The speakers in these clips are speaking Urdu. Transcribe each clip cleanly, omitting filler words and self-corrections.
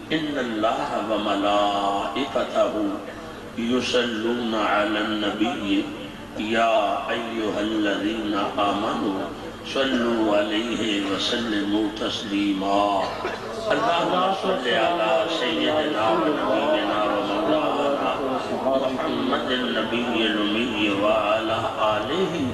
ان اللہ وملائکتہ یصلون علی النبی یا ایہا الذین آمنوا صلوا علیہ وسلموا تسلیما اللہم صلی علی سیدنا و نبینا و مولانا محمد النبی الامی وعلی آلہ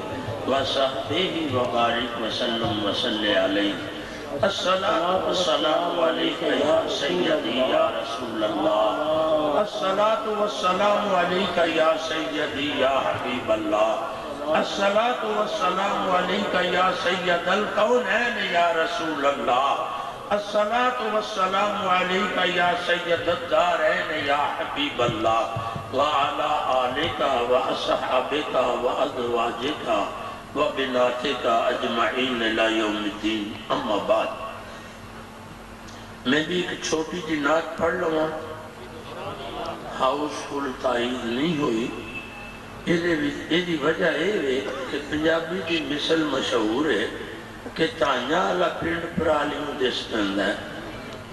وصحبہ وبارک وسلم وصلی علیہ الصلاة والسلام علیکہ یا سیدی یا رسول اللہ الصلاة والسلام علیکہ یا سیدی یا حبیب اللہ الصلاة والسلام علیکہ یا سید الکونین یا رسول اللہ الصلاة والسلام علیکہ یا سید الدارین یا حبیب اللہ وعلا آلکہ واصحابکہ وازواجکہ وبناتکہ اجمعین الی یوم الدین اما بعد میں بھی ایک چھوٹی جی نعت پڑھ لوں ہاؤس فل تائید نہیں ہوئی یہ وجہ ہے کہ پنجابی کی مثل مشہور ہے کہ تانیا والا پنڈ پرالیوں دس پہندا ہے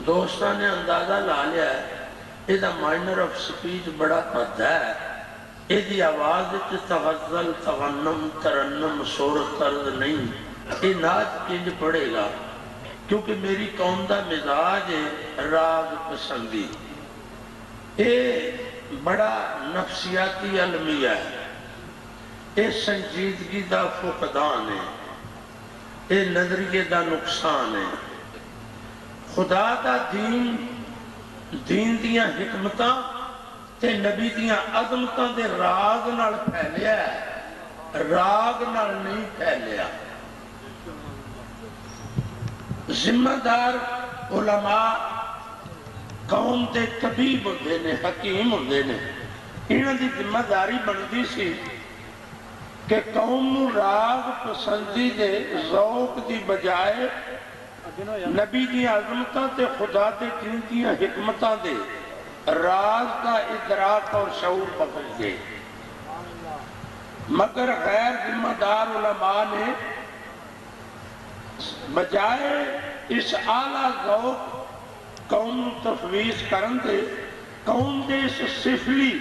دوستان نے اندازہ لا لیا ہے یہ مائنر آف سپیچ بڑا پدھا ہے یہ آواز تغزل تغنم ترنم سور طرز نہیں یہ نعت کنج پڑے گا کیونکہ میری قوم دا مزاج ہے راگ پسندی یہ بڑا نفسیاتی علمیہ ہے یہ سنجیدگی دا فقدان ہے یہ نظریے دا نقصان ہے خدا دا دین دیاں حکمتاں تے نبی دیاں عظمتاں دے راگ نال پھیلیا ہے راگ نال نہیں پھیلیا ذمہ دار علماء قوم دے طبیب ہوندے نے حکیم ہوندے نے انہاں دی ذمہ داری بنتی سی کہ قوم نو راگ پسندی دے ذوق دی بجائے نبی دی عظمتاں تے خدا دے دین دیاں حکمتاں دے راز کا ادراک اور شعور پکڑ دے مگر غیر ذمہ دار علماء نے بجائے اس اعلیٰ ذوق قوم تفویض کرن دے قوم دے اس سفلی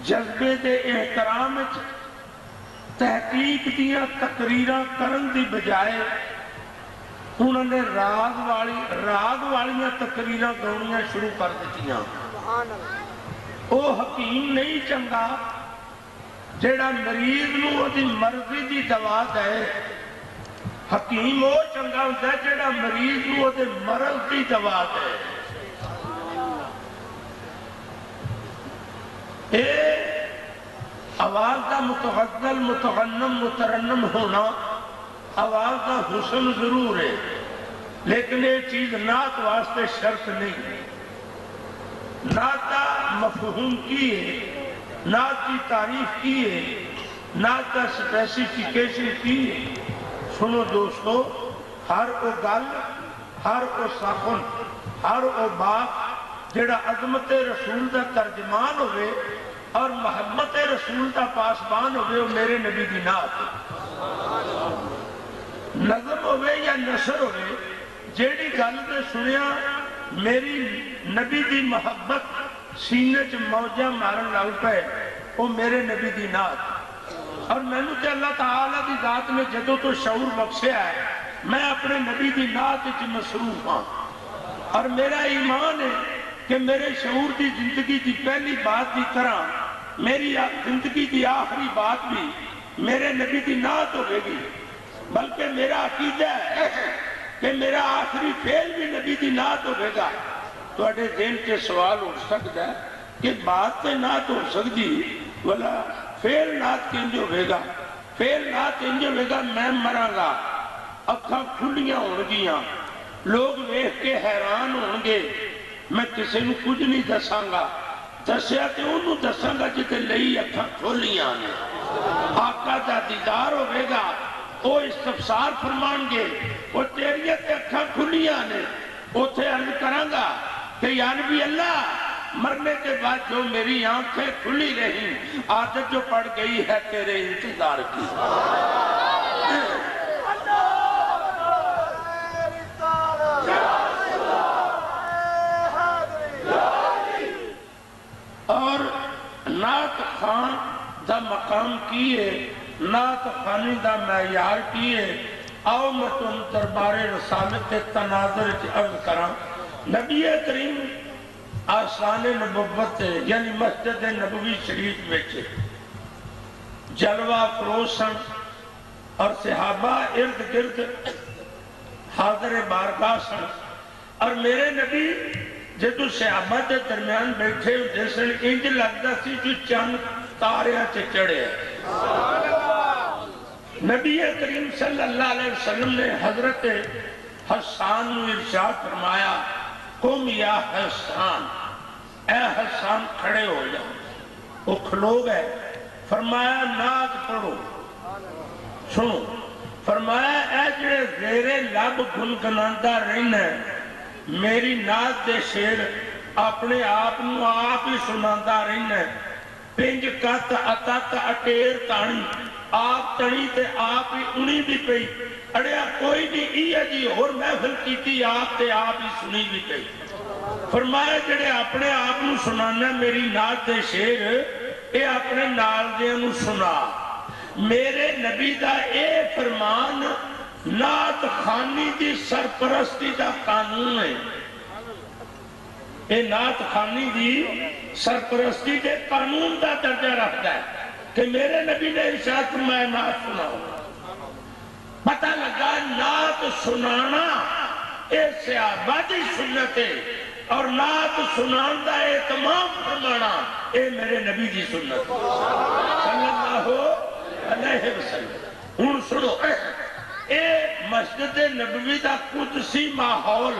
جذبے دے احترام تحقیق دیاں تقریراں کرن دی بجائے انہوں نے راگ والیاں تقریراں گاؤنیاں شروع کر دیتیاں او حکیم نہیں چنگا جیڑا مریض نو وہ دی مرضی دی دوا دے حکیم وہ چنگا ہوتا ہے جیڑا مریض نو وہ دی مرض دی دوا دے اے آواز دا متغزل متغنم مترنم ہونا آواز دا حسن ضرور ہے لیکن یہ چیز نعت واسطے شرط نہیں نعت دا مفہوم کی ہے نعت کی تعریف کی ہے نعت دا سپیسیفیکیشن کی ہے سنو دوستو ہر او گل ہر او سخن ہر او بات جڑا عظمت رسول دا ترجمان ہوئے اور محبت رسول دا پاسبان ہوئے وہ میرے نبی دی نعت نظم ہوئے یا نثر ہوئے جیڑی گل دے سنیا میری نبی دی محبت سینے چ موجہ مارن لگ پے وہ میرے نبی دی نعت اور میں نے تے اللہ تعالیٰ دی ذات میں جدو تو شعور بخشیا ہے میں اپنے نبی دی نعت چ مصروف ہاں اور میرا ایمان ہے کہ میرے شعور دی زندگی دی پہلی بات دی طرح میری زندگی دی آخری بات بھی میرے نبی دی نعت ہوئے گی بلکہ میرا عقیدہ ہے کہ میرا آخری فعل بھی نبی دی نعت ہوئے گا تو اٹھے ذہن کے سوال اٹھ سکتا ہے کہ بات تے نعت ہو سکتی والا فعل نعت کنج ہوئے گا فعل نعت کنج ہوئے گا میں مرا گا اکھاں کھلیاں ہونگیاں لوگ ویکھ کے حیران ہونگے میں کسی نو کچھ نہیں دساں گا دسیا تے انہوں دساں گا جتے لئی اکھاں کھولیاں نے آقا دا دیدار ہوئے گا وہ استفسار فرمان گے وہ تیریت اکھاں کھلیاں نے وہ تھے عرض کرانگا کہ یا نبی اللہ مرنے کے بعد جو میری آنکھیں کھلی رہی عادت جو پڑ گئی ہے تیرے انتظار کی مقام کی ہے، نعت خوانی دا معیار کی ہے۔ آؤ میں تم دربار رسالت تناظر عرض کراں۔ نبی کریم آسان نبوت یعنی مسجد نبوی شریف میں جلوہ فروز سن اور صحابہ ارد گرد حاضر بارگاہ سن، اور میرے نبی جدو صحابہ کے درمیان بیٹھے جیسے انج لگتا سی جو چند تاریاں سے چڑھے۔ نبی کریم صلی اللہ علیہ وسلم نے حضرت حسان نو ارشاد فرمایا، قم یا حسان، اے حسان کھڑے ہو جاؤ۔ وہ کھلو گئے، فرمایا نعت پڑھو۔ سنو، فرمایا اے جڑے زیرے لب گنگناندہ رہنا ہے، میری نعت دے شیر اپنے آپ ہی سناندہ رہنا ہے۔ پنج کت اتت اٹیر تانی، آپ تنی تے آپ ہی انہی بھی پئی، اڑیا کوئی بھی ایہ جی اور محفل کی تھی آپ تے آپ ہی سنی بھی پئی۔ فرمایا جڑے اپنے آپ نو سنانا میری نعت دے شیر، اے اپنے نال دے نو سنا۔ میرے نبی دا اے فرمان نعت خانی دی سرپرستی دا قانون ہے۔ اے نعت خانی دی سرپرستی دے قانون دا درجہ رکھتا ہے کہ میرے نبی نے ارشاد فرمایا نعت سناؤ۔ پتہ لگا نعت سنانا اے صحابہ دی سنت ہے، اور نعت سنان دا اہتمام فرمانا اے میرے نبی دی سنت صلی اللہ علیہ وسلم۔ ہن سنو، اے مسجد نبوی دا قدسی ماحول،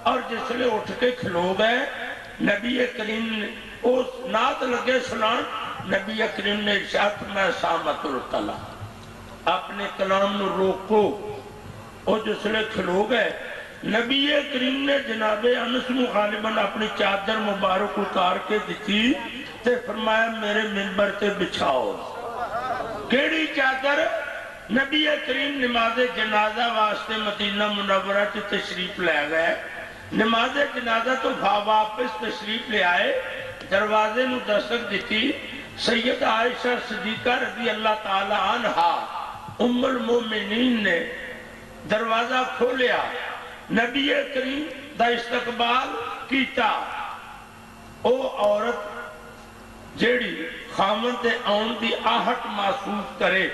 اور جس لئے اٹھ کے کھلو گئے نبی کریم نے اس نعت لگے سنان۔ نبی کریم نے ارشاد فرمایا سامت القلم، اپنے کلام نو روکو۔ اور جس لئے کھلو گئے نبی کریم نے جناب انس غالباً اپنی چادر مبارک اتار کے دکھی تے فرمایا میرے منبر تے بچھاؤ۔ کیڑی چادر؟ نبی کریم نماز جنازہ واسطے مدینہ منورہ کی تشریف لے گئے۔ نماز جنازہ تو واپس تشریف لے آئے، دروازے نو دستک دیتی، سید عائشہ صدیقہ رضی اللہ تعالی عنہا ام المومنین نے دروازہ کھولیا، نبی کریم دا استقبال کیتا۔ او عورت جیڑی خامن تے آن دی آہٹ محسوس کرے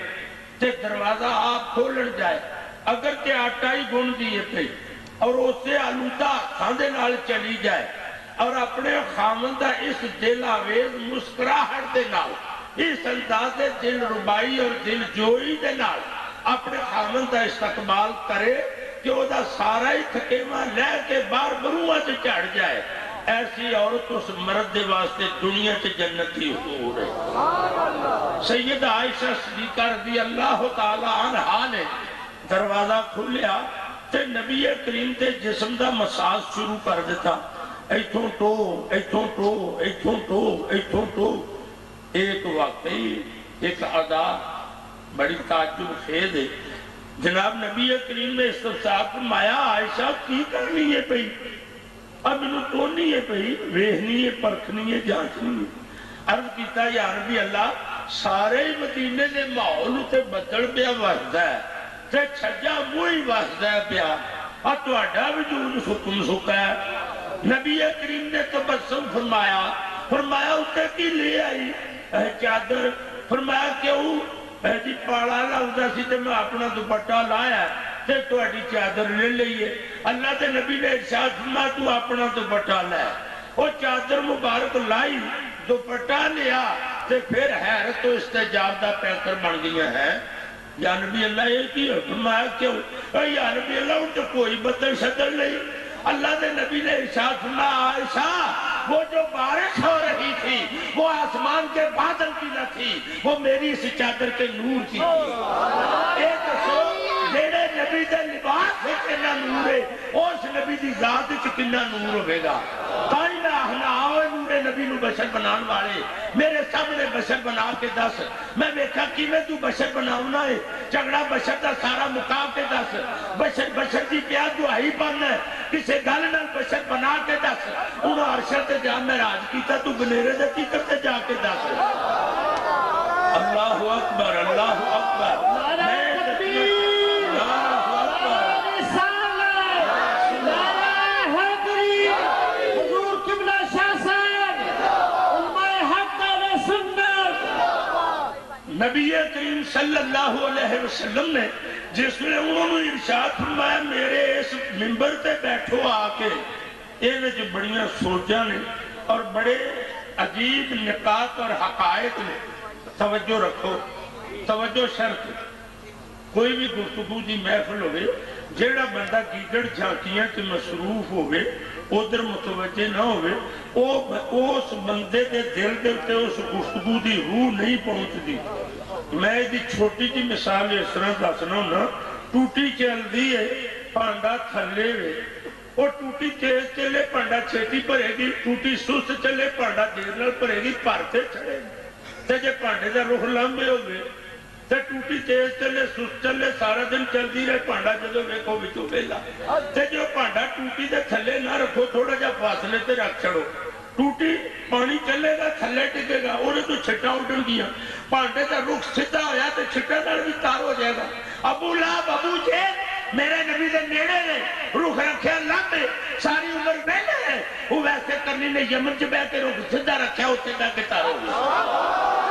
تے دروازہ آپ کھولن جائے، اگر تے آٹا ہی گن دیئے پہ اور اسے آلودہ کھاندے نال چلی جائے، اور اپنے خامن دا اس دل آویز مسکراہٹ دے نال، اس انداز دل ربائی اور دل جوئی دے نال اپنے خامن دا استقبال کرے کہ وہ دا سارا ہی تھکیمہ لے کے بار بروہ سے چڑھ جائے، ایسی عورت اس مرد دے واسطے دنیا سے جنتی ہو رہے۔ سید عائشہ صدیقہ رضی اللہ تعالی عنہا نے دروازہ کھولیا تے نبی کریم تے جسم دا مساج شروع کر دیتا، ایتھوں ٹو ایتھوں ٹو ایتھوں ٹو ایتھوں ٹو۔ ایک واقعی ایک ادا بڑی تعجب خیز ہے۔ جناب نبی کریم نے استفسار فرمایا عائشہ کی کرنی ہے پئی؟ اب انہوں تونی ہے پئی، ویہنی ہے، پرکھنی ہے، جانچنی ہے۔ عرض کیتا یا نبی اللہ سارے مدینے دے ماحول تے بدل پیا وسدا ہے تے چھجا موئی وسدا ہے پیا، اور تہاڈا وجود سکم سکا ہے۔ نبی کریم نے تبسم فرمایا، فرمایا اتے کی لے آئی؟ چادر۔ فرمایا کیوں؟ جی پاڑا لگتا سی تے میں اپنا دوپٹہ لایا تے تہاڈی چادر لے لئیے۔ اللہ تے نبی نے ارشاد فرمایا تو اپنا دوپٹہ لے۔ وہ چادر مبارک لائی، دوپٹہ لیا تے پھر حیرت و استعجاب دا پیکر بن گیا ہے۔ یا نبی اللہ یہ کی فرمایا کیوں؟ یا نبی اللہ ان تو کوئی بدل شدل نہیں۔ اللہ دے نبی نے ارشاد فرمایا عائشہ وہ جو بارش ہو رہی تھی وہ آسمان کے بادل کی نہ تھی، وہ میری اس چادر کے نور کی تھی۔ ایک سو میرے نبی دے لباس سے کنہ نور ہے، اس نبی دی ذات سے کنہ نور ہوئے گا۔ تائی میں آہنا آوے نور نبی نو بشر بنان والے میرے سامنے بشر بنا کے دس، میں بیکھا کی میں تو بشر بناؤنا ہے، جگڑا بشر دا سارا مقام کے دس، بشر دی پیاد دعائی بننا ہے، کسے گل نہ بشر بنا کے دس، انہوں عرشت جا میں راج کیتا تو بنیرے دے کی کرتے جا کے دس۔ اللہ اکبر اللہ اکبر نبی کریم صلی اللہ علیہ وسلم نے جس میں انہوں نے ارشاد فرمایا میرے اس منبر تے بیٹھو آ کے یہ جو بڑیاں سوچاں نے اور بڑے عجیب نکات اور حقائق نے توجہ رکھو توجہ شرط کوئی بھی گفتگو دی محفل ہوئے جیڑا بندہ گیگڑ جھانکیاں تے مصروف ہوئے ادھر متوجہ نہ ہوئے اس بندے کے دل دے اس گفتگو دی روح نہیں پہنچ دی میں دی چھوٹی جی مثال اس طرح دسنا ہونا ٹوٹی چل دی ہے پانڈا تھلے ہوئے اور ٹوٹی تیز چلے پانڈا چھیٹی پڑے گی ٹوٹی سست چلے پانڈا دیر نال پڑے گی پارتے چڑھے گی تے جے پانڈے دا رخ لمبے ہوئے تے ٹوٹی تیز چلے سست چلے سارا دن چل دی رہے پانڈا جدو ویکھو وچوں ویلا تے جو پانڈا ٹوٹی دے تھلے نہ رکھو تھوڑا جا فاصلے تے رکھ چھڑو ٹوٹی پانی چلے گا تھلے ٹکے گا انہیں تو چھٹا اٹھن گیا پانڈے کا رخ سدھا ہویا تو چھٹا نال بھی تار ہو جائے گا ابو لہب ابو جہل میرے نبی دے نیڑے نے رخ رکھیا لمبے ساری عمر بیٹھے ہیں وہ ویسے کرنی نے یمن چ بیٹھ کے رخ سدھا رکھیا اتنے بیٹھ کے تار ہو گیا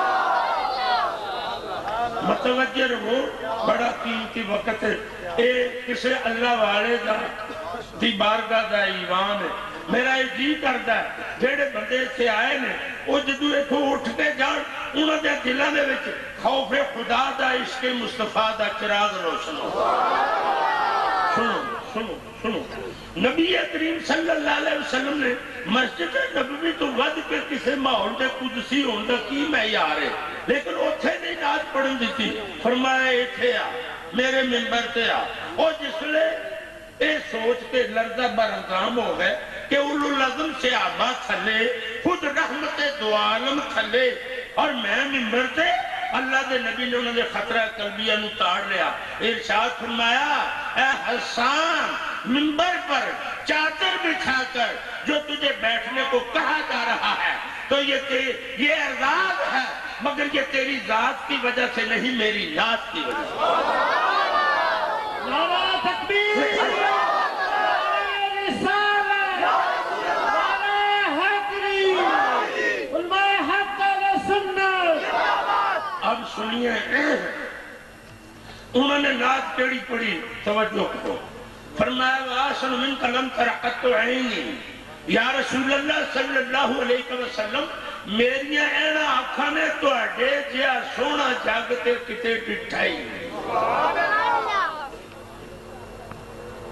متوجہ رہو بڑا قیمتی وقت ہے اے کسے اللہ والے دا دی بارگاہ دا ایوان ہے میرا یہ جی کرتا ہے جیڑے بندے سے آئے نے وہ جدو ایتھو اٹھ کے جان انہوں نے دلوں دے وچ خوف خدا دا عشق مصطفیٰ دا چراغ روشن ہو سنو سنو سنو نبی کریم صلی اللہ علیہ وسلم نے مسجد نبوی تو ود کے کسی ماحول دے قدسی ہوندہ کی معیار ہے لیکن اتھے نہیں ناز پڑھن دیتی فرمایا ایتھے آ میرے منبر تے آ اور جس لئے اے سوچ کے لرزہ برانگام ہو گئے کہ اولو لازم سے آبا تھلے خود رحمت دو عالم تھلے اور میں منبر تے اللہ دے نبی نے انہوں نے خطرہ قلبیہ نو تاڑ لیا ارشاد فرمایا اے حسان منبر پر چادر بچھا کر جو تجھے بیٹھنے کو کہا جا رہا ہے تو یہ اعزاز ہے مگر یہ تیری ذات کی وجہ سے نہیں میری نات کی وجہ سے نعرہ تکبیر اب سنیے انہوں نے نعت کیڑی پڑھی توجہ کو فرمایا وَآسَنُ مِنْكَ لَمْ تَرَقَتُ عَيْنِي یا رسول اللہ صلی اللہ علیہ وسلم میریاں اینا آنکھاں نے تو اڈے جیا سونا جاگتے کتے ڈٹھائی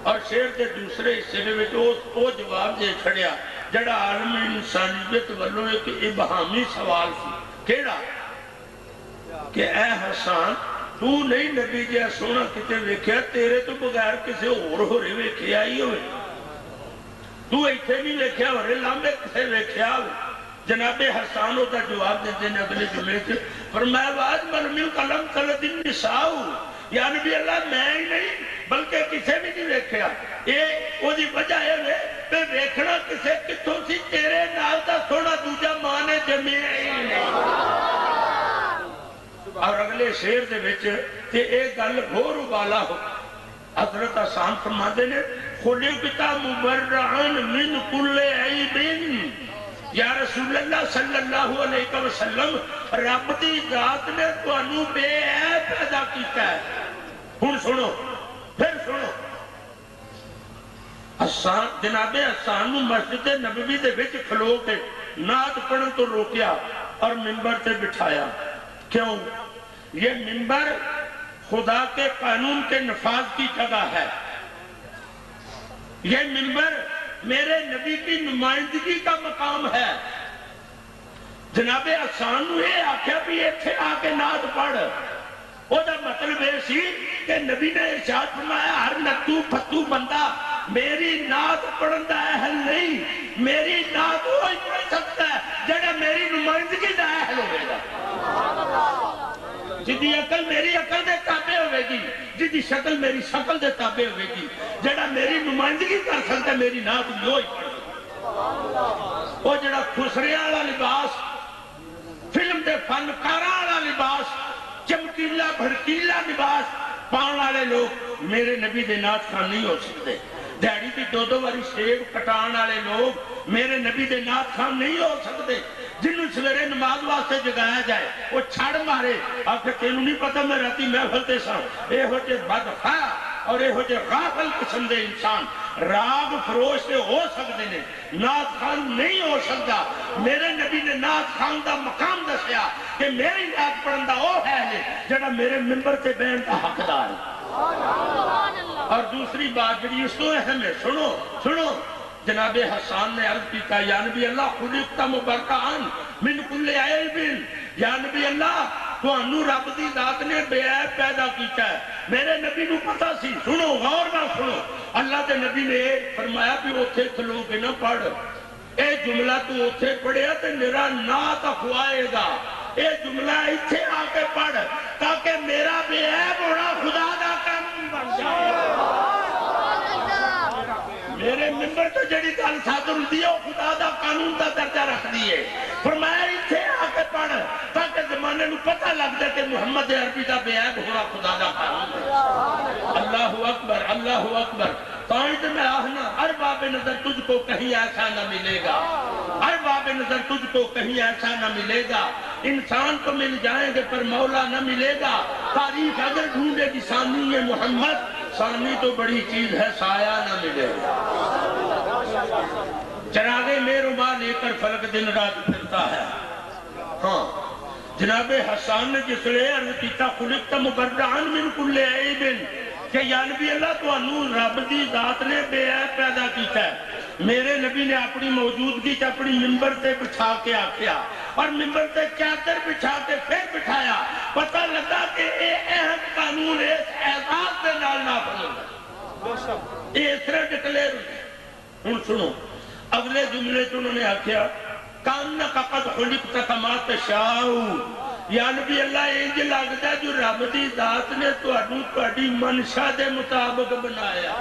اور شیر کے دوسرے حصے میں وہ جواب دے چھڑیا جڑا عالم انسانیت والوں ایک ابہامی سوال تھی کیڑا کہ اے حسان تو نہیں نبی جیا سونا کتے ویکھیا تیرے تو بغیر کسے اور ہو رہے ویکھیا ہی ہوئے تو ایتھے نہیں ویکھیا ہو رہے لامبے کسے ویکھیا ہوئے جناب حسان ہوتا جواب دیتے ہیں اگلے جملے سے فرمایا وَآج مَنْمِلْ قَلَمْ قَلَدِ النِّسَاؤُ یا نبی اللہ میں ہی نہیں بلکہ کسے بھی نہیں ویکھیا یہ وہ دی وجہ ہے پہ ویکھنا کسے کتوں سی تیرے نال دا سونا دوجہ مانے جمعی نہیں اور اگلے شیر دے وچ تے ایک گل گھور ابالا ہو حضرت حسان فرماتے نے خُلِقْتَ مُبَرَّعًا مِنْ كُلِّ عَيْبٍ یا رسول اللہ صلی اللہ علیہ وسلم رب دی ذات نے تو انو بے عیب پیدا کیتا ہے ہن سنو پھر سنو جناب حسان مسجد نبوی دے وچ کھلو کے نعت پڑھن تو روکیا اور منبر تے بٹھایا کیوں یہ منبر خدا کے قانون کے نفاذ کی جگہ ہے یہ منبر میرے نبی کی نمائندگی کا مقام ہے جناب حسان نے یہ آکھیا بھی ایتھے آ کے نعت پڑھ وہ دا مطلب ہے سی کہ نبی نے ارشاد فرمایا ہر نتو پھتو بندہ میری نعت پڑھن دا اہل نہیں میری نعت وہی پڑھ سکتا ہے جڑا میری نمائندگی دا اہل ہوئے گا جدی عقل میری عقل دے تابع ہوئے گی جدی شکل میری شکل دے تابع ہوئے گی جڑا میری نمائندگی کر سکتا ہے میری نعت وہی پڑھ وہ جڑا خسرے والا لباس فلم دے فنکاراں والا لباس چمکیلا بھڑکیلا لباس پاؤن والے لوگ میرے نبی دے نات خان نہیں ہو سکتے. دیہڑی کی دو دو واری شیب کٹان والے لوگ میرے نبی دے نات خان نہیں ہو سکتے. جنہوں سویرے نماز واسطے جگایا جائے وہ چھڑ مارے آخر تینوں نہیں پتا میں راتی محفل تے سا اے ہو جے بدخواہ اور اے ہو جے غافل قسم دے انسان راگ فروش سے ہو سکتے ہیں نات خان نہیں ہو سکتا. میرے نبی نے نات خان دا مقام دسیا کہ میری نات پڑھن دا وہ ہے جڑا میرے ممبر تے بیٹھن دا حقدار ہے. اور دوسری بات جڑی اس تو اہم ہے سنو سنو جناب حسان نے عرض کیتا یا نبی اللہ خلقت مبرئا من کل عیب. یا نبی اللہ تو انو رب دی ذات نے بے عیب پیدا کیتا ہے. میرے نبی نو پتا سی. سنو غور نہ سنو اللہ کے نبی نے فرمایا بھی اوتھے کھلو کے نہ پڑھ اے جملہ تو اوتھے پڑھیا تے میرا نات اخوائے گا. اے جملہ ایتھے آ کے پڑھ تاکہ میرا بے عیب ہونا خدا دا کام بن جائے. میرے ممبر تو جڑی گل صادر ہوندی ہے وہ خدا دا قانون دا درجہ رکھ دی ہے. فرمایا ایتھے آ کے پڑھ تاکہ زمانے نو پتہ لگ جائے کہ محمد عربی دا بے عیب ہونا خدا دا قانون ہے. اللہ اکبر اللہ اکبر. پانچ میں آہنا ہر باب نظر تجھ کو کہیں ایسا نہ ملے گا. ہر باب نظر تجھ کو کہیں ایسا نہ ملے گا. انسان تو مل جائیں گے پر مولا نہ ملے گا. تاریخ اگر ڈھونڈے گی ثانی ہے محمد ثانی تو بڑی چیز ہے سایہ نہ ملے گا. چراغے میرما لے کر فلک دن رات پھرتا ہے. ہاں جناب حسان نے جس لئے عرض کیتا خلقت مبرئا من کل عیب کہ یا نبی اللہ تو انو رب دی ذات نے بے عیب پیدا کیتا ہے. میرے نبی نے اپنی موجودگی چ اپنی ممبر تے بچھا کے آکھیا اور ممبر تے چادر بچھا کے پھر بٹھایا. پتہ لگا کہ اے اہم قانون اس اعزاز دے نال نافذ ہوگا. یہ اس طرح ڈکلیئر ہن سنو اگلے جملے تو انہوں نے آکھیا کانک قد خلقت کما تشاء. یا نبی اللہ انج لگتا جو رب دی ذات نے تہاڈی منشا دے مطابق بنایا.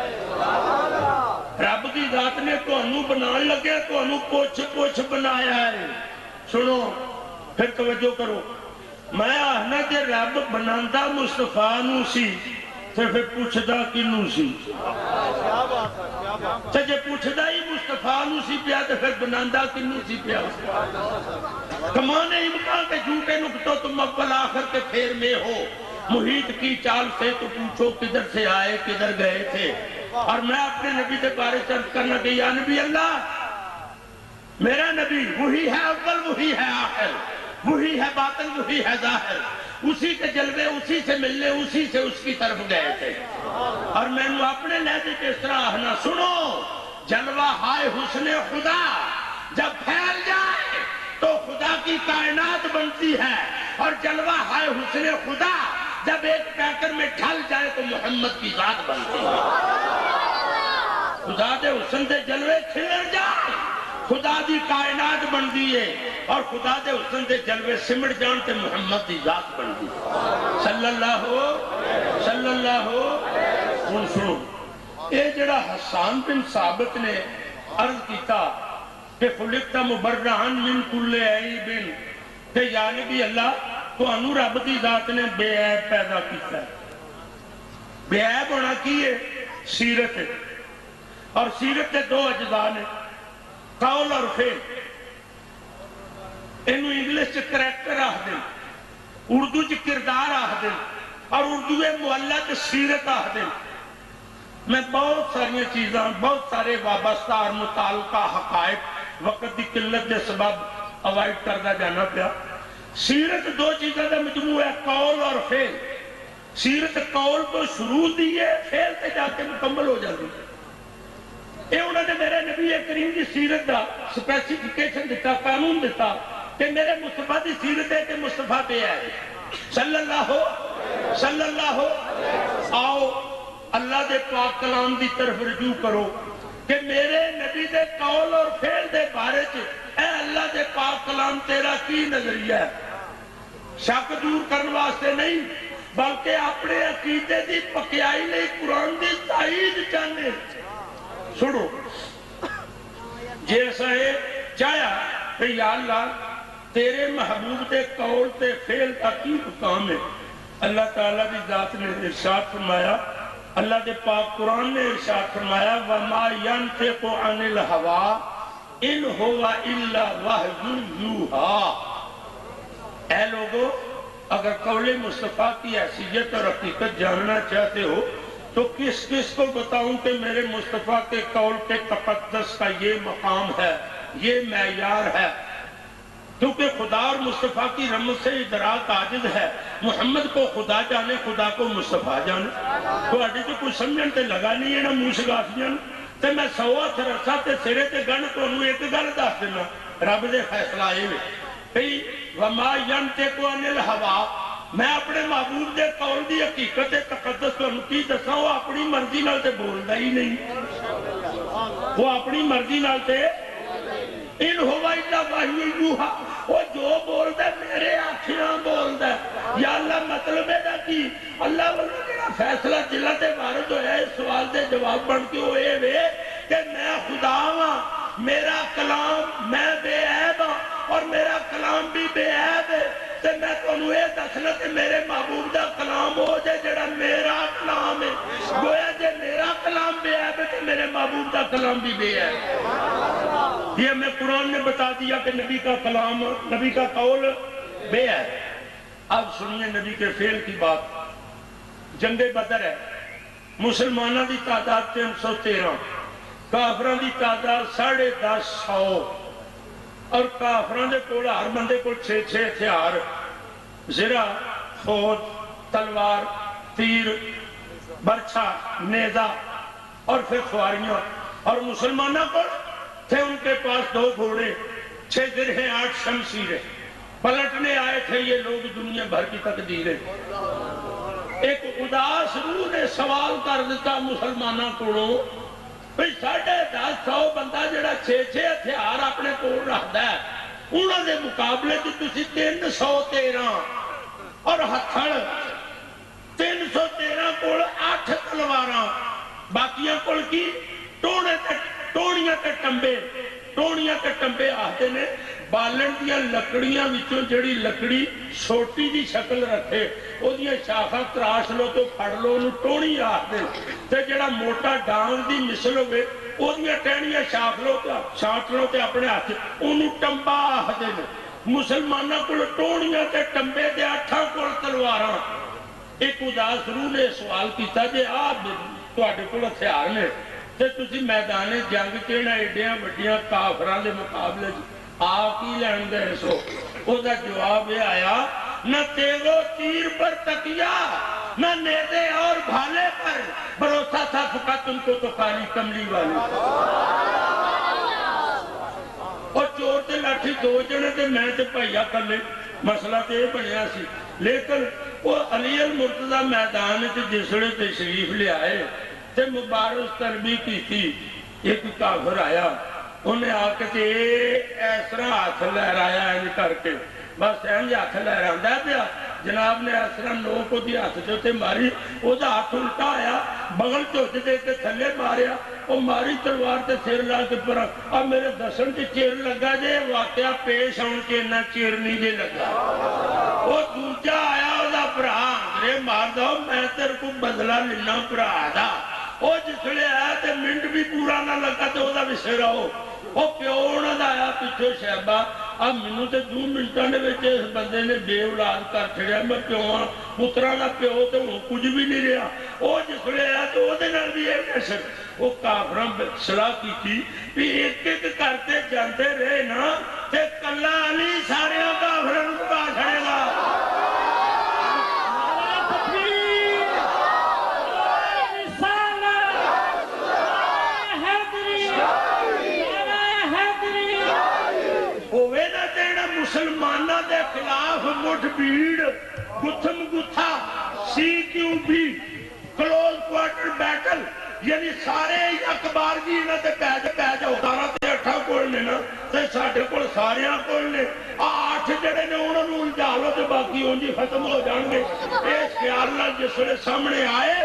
رب دی ذات نے تہانوں بنان لگے تہانوں پوچھ پوچھ بنایا ہے. سنو پھر توجہ کرو میں آہنا کہ رب بناندا مصطفیٰ نو سی تے پھر پوچھدا کنوں سی. تے جے پوچھدا ہی مصطفیٰ نو سی پیا تے پھر بناندا کنوں سی پیا. کمان امکان کے جھوٹے نکتوں تم اول آخر کے پھیر میں ہو. محیط کی چال سے تو پوچھو کدھر سے آئے کدھر گئے تھے. اور میں اپنے نبی سے بارے چرچ کرنا کہ یا نبی اللہ میرا نبی وہی ہے اول وہی ہے آخر وہی ہے باطن وہی ہے ظاہر. اسی کے جلوے اسی سے ملنے اسی سے اس کی طرف گئے تھے. اور میں نے اپنے لہجے کے اس طرح آہنا سنو جلوہ ہائے حسن خدا جب پھیل جائے تو خدا کی کائنات بنتی ہے اور جلوہ ہائے حسن خدا جب ایک پیکر میں ڈھل جائے تو محمد کی ذات بنتی ہے. خدا دے حسن دے جلوے کھلر جائے خدا دی کائنات بن دیئے اور خدا دے حسن دے جلوے سمٹ جان تے محمد دی ذات بن دیئے. صلی اللہ ہو ان سنو اے جڑا حسان بن ثابت نے عرض کیتا کہ خلقت مبرئا من کل عیب کہ یا نبی اللہ تو انو رب دی ذات نے بے عیب پیدا کیتا ہے. بے عیب ہونا کی ہے سیرت ہے اور سیرت کے دو اجزاء نے قول اور فعل. انہوں انگلش چ کریکٹر آہ دیں اردو چ کردار آہ دیں اور اردو مولد سیرت آہ دیں. میں بہت ساری چیزاں بہت سارے وابستہ اور متعلقہ حقائق وقت دی قلت دے سبب اوائڈ کردہ جانا پیا. سیرت دو چیزیں دا مجموع ہے قول اور فعل. سیرت قول تو شروع دی ہے فعل تے جا کے مکمل ہو جاتی ہے. اے انہوں نے میرے نبی کریم کی سیرت دا سپیسیفیکیشن دیتا قانون دیتا کہ میرے مصطفیٰ دی سیرت ہے کہ مصطفیٰ پہ ہے. صلی اللہ آؤ اللہ دے پاک کلام دی طرف رجوع کرو کہ میرے نبی دے قول اور فعل دے بارے اے اللہ دے پاک کلام تیرا کی نظریہ ہے. شک دور کرنے واسطے نہیں بلکہ اپنے عقیدے دی پکیائی نہیں قرآن دی تائید چاہنے. سنو جیسا ہے چاہیا کہ یا اللہ تیرے محبوب دے قول تے فعل کا کی حکام ہے اللہ تعالیٰ کی ذات نے ارشاد فرمایا، اللہ کے پاک قرآن نے ارشاد فرمایا وَمَا يَنْتِقُ عَنِ الْهَوَىٰ إِنْ هُوَ إِلَّا وَحْيٌ يُوحَىٰ۔ اے لوگو، اگر قول مصطفیٰ کی حیثیت اور حقیقت جاننا چاہتے ہو تو کس کس کو بتاؤں کہ میرے مصطفیٰ کے قول کے تقدس کا یہ مقام ہے، یہ معیار ہے، کیونکہ خدا اور مصطفیٰ کی رحمت سے ادراک عاجز ہے۔ محمد کو خدا جانے، خدا کو مصطفیٰ جانے۔ تو اڈی تو کچھ سمجھن تے لگا نہیں ہے نا منہ سگاسیاں تے میں سوا تھرسا تے سرے تے گن تو انہوں ایک گل دس دینا، رب دے فیصلہ آئے ہوئے کہ وَمَا يَنْتِقُ عَنِ الْهَوَىٰ، میں اپنے محبوب دے قول دی حقیقت تقدس کو کی دساں، وہ اپنی مرضی نال تے بولدا ہی نہیں، وہ اپنی مرضی نال تے ان ہوا الا وحی یوحیٰ، وہ جو بولدا میرے آنکھیاں بولدا۔ یا اللہ مطلب ہے کہ اللہ والوں جڑا فیصلہ دل تے وارد ہویا ہے، اس سوال دے جواب بن کے وہ اے وے کہ میں خدا ہاں، میرا کلام میں بے عیب ہاں اور میرا کلام بھی بے عیب ہے، تے میں تانوں اے دسنا کہ میرے محبوب دا کلام ہو جائے جڑا میرا کلام ہے، گویا جے میرا کلام بے عیب ہے تو میرے محبوب دا کلام بھی بے عیب۔ یہ ہمیں قرآن نے بتا دیا کہ نبی کا کلام، نبی کا قول بے عیب۔ اب سنیے نبی کے فعل کی بات۔ جنگ بدر ہے، مسلمانوں کی تعداد 313، کافران کی تعداد 1050، اور کافران دے کول ہر بندے کو 6 ہتھیار، زرہ، فوج، تلوار، تیر، برچھا، نیزہ اور پھر سواریاں، اور مسلمانوں کو تھے ان کے پاس 2 گھوڑے، 6 درہیں، 8 شمشیریں۔ پلٹنے آئے تھے یہ لوگ دنیا بھر کی تقدیریں۔ ایک اداس روح نے سوال کر دیتا مسلمانوں کو، بھئی 1050 بندہ جڑا 6 ہتھیار اپنے کول رکھدا ہے، انہاں دے مقابلے تے تسی 313 اور ہتھڑ 313 کول 8 تلواراں، باقیاں کول کی ٹوڑیاں تے ٹمبے آہدے نے بالن دیاں لکڑیاں وچوں جڑی لکڑی چھوٹی دی شکل رکھے او دیاں شاخاں تراش لو تو پھڑ لو انہوں ٹوڑی آہدے، تے جڑا موٹا ڈانگ دی مثل ہوئے او دیاں ٹہنیاں چھانٹ لو تے اپنے ہاتھ انہوں ٹمبا آہدے نے۔ مسلمانوں کو ٹوڑیاں تے ٹمبے دے 8 کول تلواراں۔ ایک اداس روح نے سوال کیتا جے تواڈے کول ہتھیار نے تے تسی میدان جنگ چڑھنا ایڈیاں وڈیاں کافراں دے مقابلے آ کی لین دے سو؟ او دا جواب یہ آیا، نہ تیغ و تیر پر تکیا، نہ نیزے اور بھالے پر بھروسہ تھا، فقط ان کو تو کالی کملی والی۔ اور چور تے لاٹھی 2 جنے تے میں تے بھائیا کلے، مسئلہ تے بنیا سی۔ لیکن وہ علی المرتضی میدان تے جسڑے تشریف لے آئے تے مبارز تربی کی تھی، ایک کافر آیا، انہیں آ کے اس طرح ہاتھ لہرایا ان کر کے، بس اینج ہاتھ لہراندا پیا، جناب نے اس طرح نو کو دی ہاتھ جو تے ماری، وہ دا ہاتھ الٹا آیا، بغل چوچ دے کے تھلے ماریا، وہ ماری تلوار تے سر لا کے پر اب میرے دسن تے چیر لگا جے واقعہ پیش ہون کے نہ چیر نہیں جے لگا۔ وہ دوجا آیا وہ دا برا رے مار دو، میں تیر کو بدلہ لینا برا دا، وہ جس لئے آیا تے منٹ بھی پورا نہ لگا تے وہ دا بسے رہو، وہ پیونا دا آیا پیچھو شہبہ، اب منو تے 2 منٹاں نے ویچے اس بندے نے بے اولاد کر چھڑیا، میں پیوان پترانا پیو تے وہ کچھ بھی نہیں رہا، وہ جس لئے آیا تو وہ دے نال بھی ایک نشر، وہ کافران صلاح کی تھی بھی ایک کرتے جانتے رہے نا تے کلہ علی سارے کافران کو کہا چھڑے گا۔ مسلمانہ دے خلاف مٹھ بھیڑ، گتھم گتھا، CQB، کلوز کوارٹر بیٹل، یعنی سارے اکبار جی انہاں تے پیج ہوتارا تے 8 کول نے نا تے ساڑھے کول ساریاں کول نے 8 جڑے نے انہوں نے الجھالو تے باقی انجی ختم ہو جان گے۔ اس خیال نہ جس نے سامنے آئے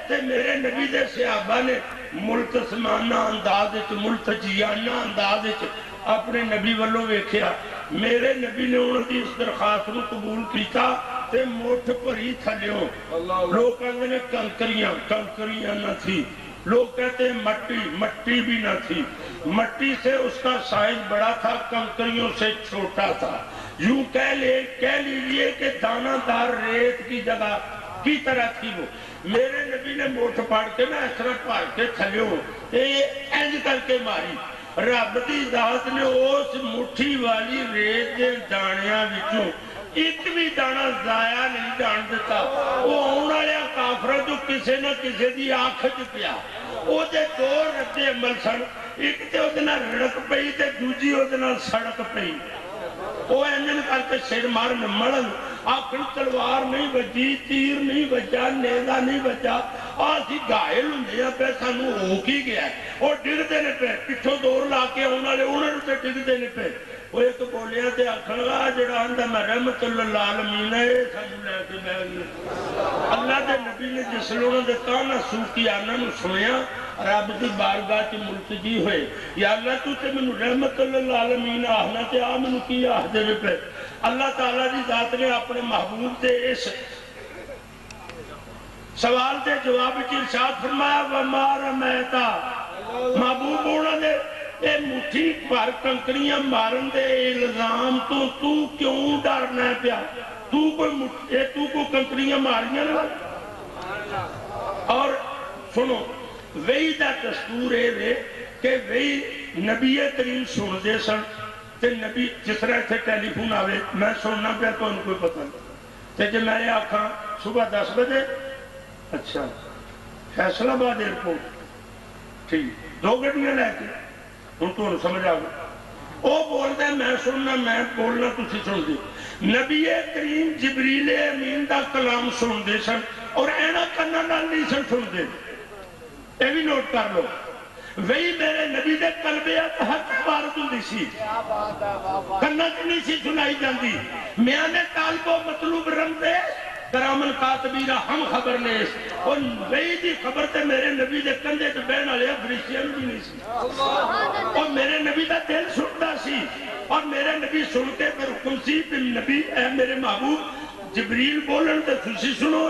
تے میرے نبی دے صحابہ نے ملتزمانہ انداز ملتجیانہ انداز اپنے نبی والوں ویکھیا، میرے نبی نے انہوں کی اس درخواست کو قبول کیتا تے موٹھ بھری تھلیوں لوگ کہتے ہیں کنکریاں نہ تھی لوگ کہتے ہیں مٹی بھی نہ تھی مٹی سے اس کا سائز بڑا تھا کنکریوں سے چھوٹا تھا یوں کہہ لیجئے کہ دانہ دار ریت کی جگہ کی طرح تھی وہ میرے نبی نے موٹھ پاڑ کے نا اس طرح پاڑ کے تھلیوں اینج کر کے ماری رب دی ذات نے اس مٹھی والی ریت دے دانیاں وچوں ایک بھی دانا ضائع نہیں جان دیتا وہ آنے والے کافر جو کسی نہ کسی دی آنکھ چ پیا وہ دے دو رد عمل سن ایک تے وہ رڑک پئی تے دوجی وہ سڑک پئی وہ انجن کر کے سر مار مرن آخر تلوار نہیں بجی تیر نہیں بجا نیزا نہیں بجا آسی گائل ہوں پہ سانو ہو کی گیا اور ڈگ دینے پہ پچھوں دور لا کے آنے والے انہوں سے ڈگ دینے پہ وہ ایک بولیا تے آخر گا جڑا اندہ میں رحمت اللہ عالمین ہے سانو لے کے میں اللہ دے نبی نے جس لوگوں دے تانا سوکی آنا نو سنیا رب دی بارگاہ کی ملتجی ہوئے یا اللہ تو تے منو رحمت اللہ عالمین آہنا تے آ منو کی آہ دے پہ اللہ تعالیٰ دی ذات نے اپنے محبوب دے اس سوال دے جواب کی ارشاد فرمایا وَمَا رَمَيْتَ محبوب ہونا دے اے مٹھی پر کنکریاں مارن دے الزام تو کیوں ڈرنا ہے پیا تو کوئی کنکریاں ماریاں نہ اور سنو وہی دا دستور ہے کہ وہی نبی کریم سن دے سن تے نبی جس طرح تھے ٹیلی فون آوے میں سننا پیا تو ان کوئی پتہ نہیں تے جب میں آکھاں صبح 10 بجے اچھا فیصل آباد ایئرپورٹ ٹھیک 2 گاڑیاں لے کے ان تو انہوں سمجھ آگا وہ بولتا ہے میں سننا میں بولنا تسی سن دی نبی کریم جبریل امین دا کلام سن دے سن اور اینا کرنا نہیں سن دے اے بھی نوٹ کر لو وہی میرے نبی دے قلبے حق بارد ہوندی سی کرنا نہیں سی سنائی جاندی میں نے طالب و مطلوب رمضے کرامن کاتبیرہ ہم خبر لیس اور وہی دی خبر تے میرے نبی دے کندے تو بین علیہ فرشتیاں بھی نہیں سی اور میرے نبی دا دل سنتا سی اور میرے نبی سن کے پھر حکم سی بن نبی اے میرے محبوب جبریل بولن تے تسی سنو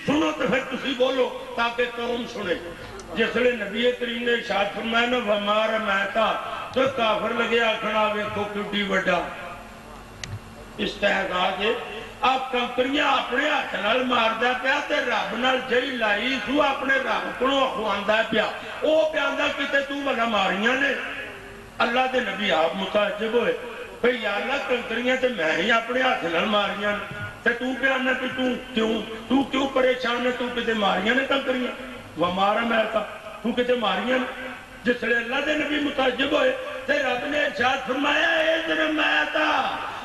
تو پھر تسی بولو تاکہ قوم سنے جس لئے نبی کریم نے ارشاد فرمایا نا وَمَا رَمَيْتَ تو کافر لگے آکھنا ویکھو کیوٹی وڈا استحقاق ہے آپ کنکریاں اپنے ہاتھ نال ماردا پیا تے رب نال جڑی لائی سو اپنے رب کولوں اخواندا پیا او پیاندا کتے تو والا ماریاں نے اللہ دے نبی آپ متعجب ہوئے بھئی یا اللہ کنکریاں تے میں ہی اپنے ہاتھ نال ماریاں تے تو پیانا کہ تو کیوں پریشان ہے تو کتے ماریاں نے کنکریاں وَمَا رَمَيْتَ تو کتے ماریاں جس لئے اللہ دے نبی متعجب ہوئے تے رب نے ارشاد فرمایا اِذْ رَمَيْتَ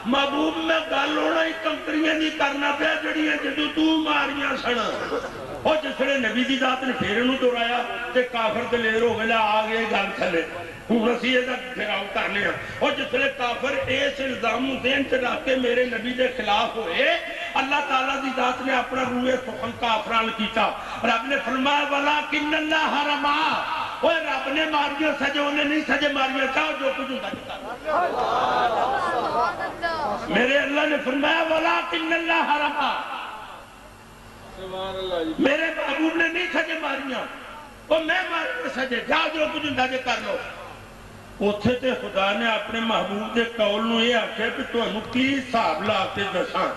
محبوب میں گل ہونا ہی کنکریاں نہیں کرنا پیا جڑیاں جدو تو ماریاں سن اور جس لئے نبی دی ذات نے پھر انہوں دورایا تے کافر دلیر ہو گیا آگے گل تھلے ہوں اسی یہ پھراؤ کرنے ہیں اور جس لئے کافر اس الزام ذہن سے رکھ کے میرے نبی دے خلاف ہوئے اللہ تعالیٰ دی ذات نے اپنا روح سخن کافران کیتا رب نے فرمایا وَلَكِنَّ اللَّهَ رَمَا وہ رب نے ماریاں سجے انہیں نہیں سجے ماریاں چاہو جو کچھ ہوتا میرے اللہ نے فرمایا وَلَكِنَّ اللَّهَ رَمَا میرے محبوب نے نہیں سجے ماریاں وہ میں ماریاں سجے جاؤ جو کچھ ہوتا جے کر لو اتھے تے خدا نے اپنے محبوب دے قول نو یہ آکھے کہ تو انہوں کی حساب لا کے دساں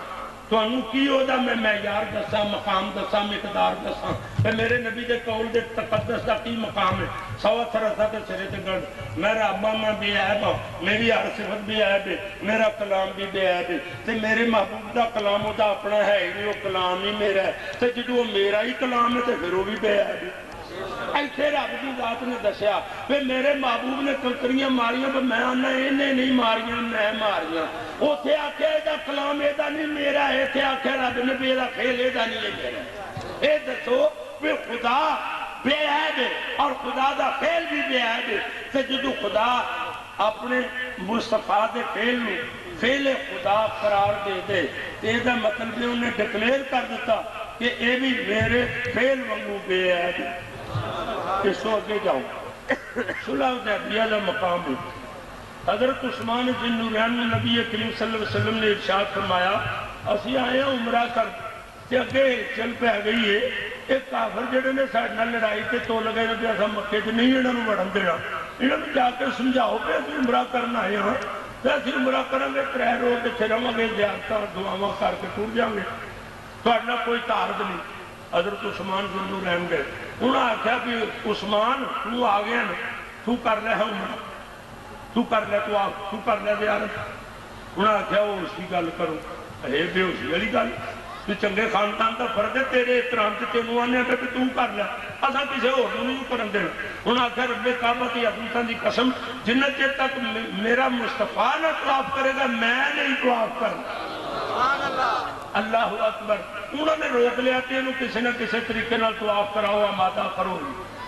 تو انہوں کی ہو دا میں معیار دساں مقام دساں مقدار دساں کہ میرے نبی دے قول دے تقدس دا کی مقام ہے سوا سرسہ کے سرے تے گرد میرا ابا میں بے عیب ہوں میری ہر صفت بھی عیب ہے میرا کلام بھی بے عیب ہے تے میرے محبوب دا کلام ہو دا اپنا ہے ہی وہ کلام ہی میرا ہے تے جدو وہ میرا ہی کلام ہے تے پھر وہ بھی بے عیب ہے ایسے رب کی ذات نے دسیا پھر میرے محبوب نے کنکریاں ماریاں پر میں آنا انہیں نہیں ماریاں میں ماریاں اتھے آکھے ایدہ کلام ایدہ نہیں میرا ہے اتھے آکھے رب نے بیدہ خیل ایدہ نہیں ہے میرا اے دسو پھر خدا بے عیب ہے اور خدا دا خیل بھی بے عیب ہے تو جدو خدا اپنے مصطفیٰ دے خیل میں فیل خدا قرار دے دے ایدہ مطلب نے انہیں ڈکلیر کر دیتا کہ اے بھی میرے فیل وانگو بے عیب ہے اس کو آگے جاؤں صلح حدیبیہ دا مقام ہے حضرت عثمان بن نورین نبی کریم صلی اللہ علیہ وسلم نے ارشاد فرمایا اسی آئے ہیں عمرہ کر تے اگے چل پہ گئی ہے ایک کافر جڑے نے ساڈے نال لڑائی تے تو لگے کہ اساں مکے تے نہیں انہاں نوں وڑن دینا، انہاں نوں جا کے سمجھاؤ کہ اسی عمرہ کرنا آئے ہاں تے اسی عمرہ کریں گے 3 روز تے رہاں گے زیارتاں دعاواں کر کے ٹر جاؤں گے، تہاڈے نال کوئی تعارض نہیں۔ حضرت عثمان ضرور رہن گئے، انہاں آخیا کہ عثمان تو آ گیا نا، تو کر لے عمرہ، تو کر لے، تو کر لے زیارت۔ انہاں آخیا وہ اس کی گل کرو، اے بے ہوشی والی گل، تو چنگے خاندان کا فرد ہے تیرے احترام سے تینوں آنے کہ تو کر لے، اصل کسی اور نہیں کرن دینا۔ انہاں آخیا رب کعبہ کی عظمتاں دی قسم جنہ چر تک میرا مصطفیٰ نہ طواف کرے گا میں نہیں طواف کرنا۔ اللہ اکبر۔ انہوں نے روک لیا کہ انہوں کسی نہ کسی طریقے نال طواف کراؤ، آمادہ کرو،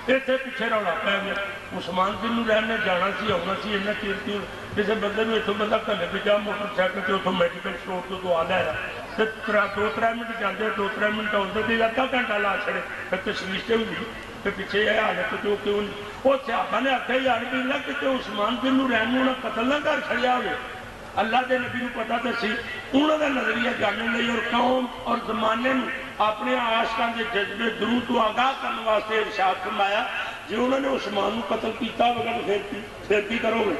اتنے پیچھے رولا پی گیا۔ عثمان جن نوں رہنے جانا سی آنا سی انہیں چیر کی کسی بندے میں اتوں بندہ کلے پہ جا موٹر سائیکل سے اتوں میڈیکل اسٹور تو دعا لے رہا 2-3 منٹ جاتے 2-3 منٹ آتے تھے ادھا گھنٹہ لا چھڑے تشویش سے ہوئی کہ پیچھے یہ حالت جو کیوں نہیں۔ وہ صحابہ نے آخیا یار بھی اللہ کہ عثمان جن نوں رہن نوں قتل نہ کر چھڑیا ہوئے، اللہ دے نبی نوں پتا تو سی انہوں کا نظریہ جاننے لئی اور قوم اور زمانے میں اپنے عاشقاں دے جذبے درود تو آگاہ کرنے واسطے ارشاد فرمایا جی انہوں نے عثمان نوں قتل کیتا بغیر پھر کی کرو گے؟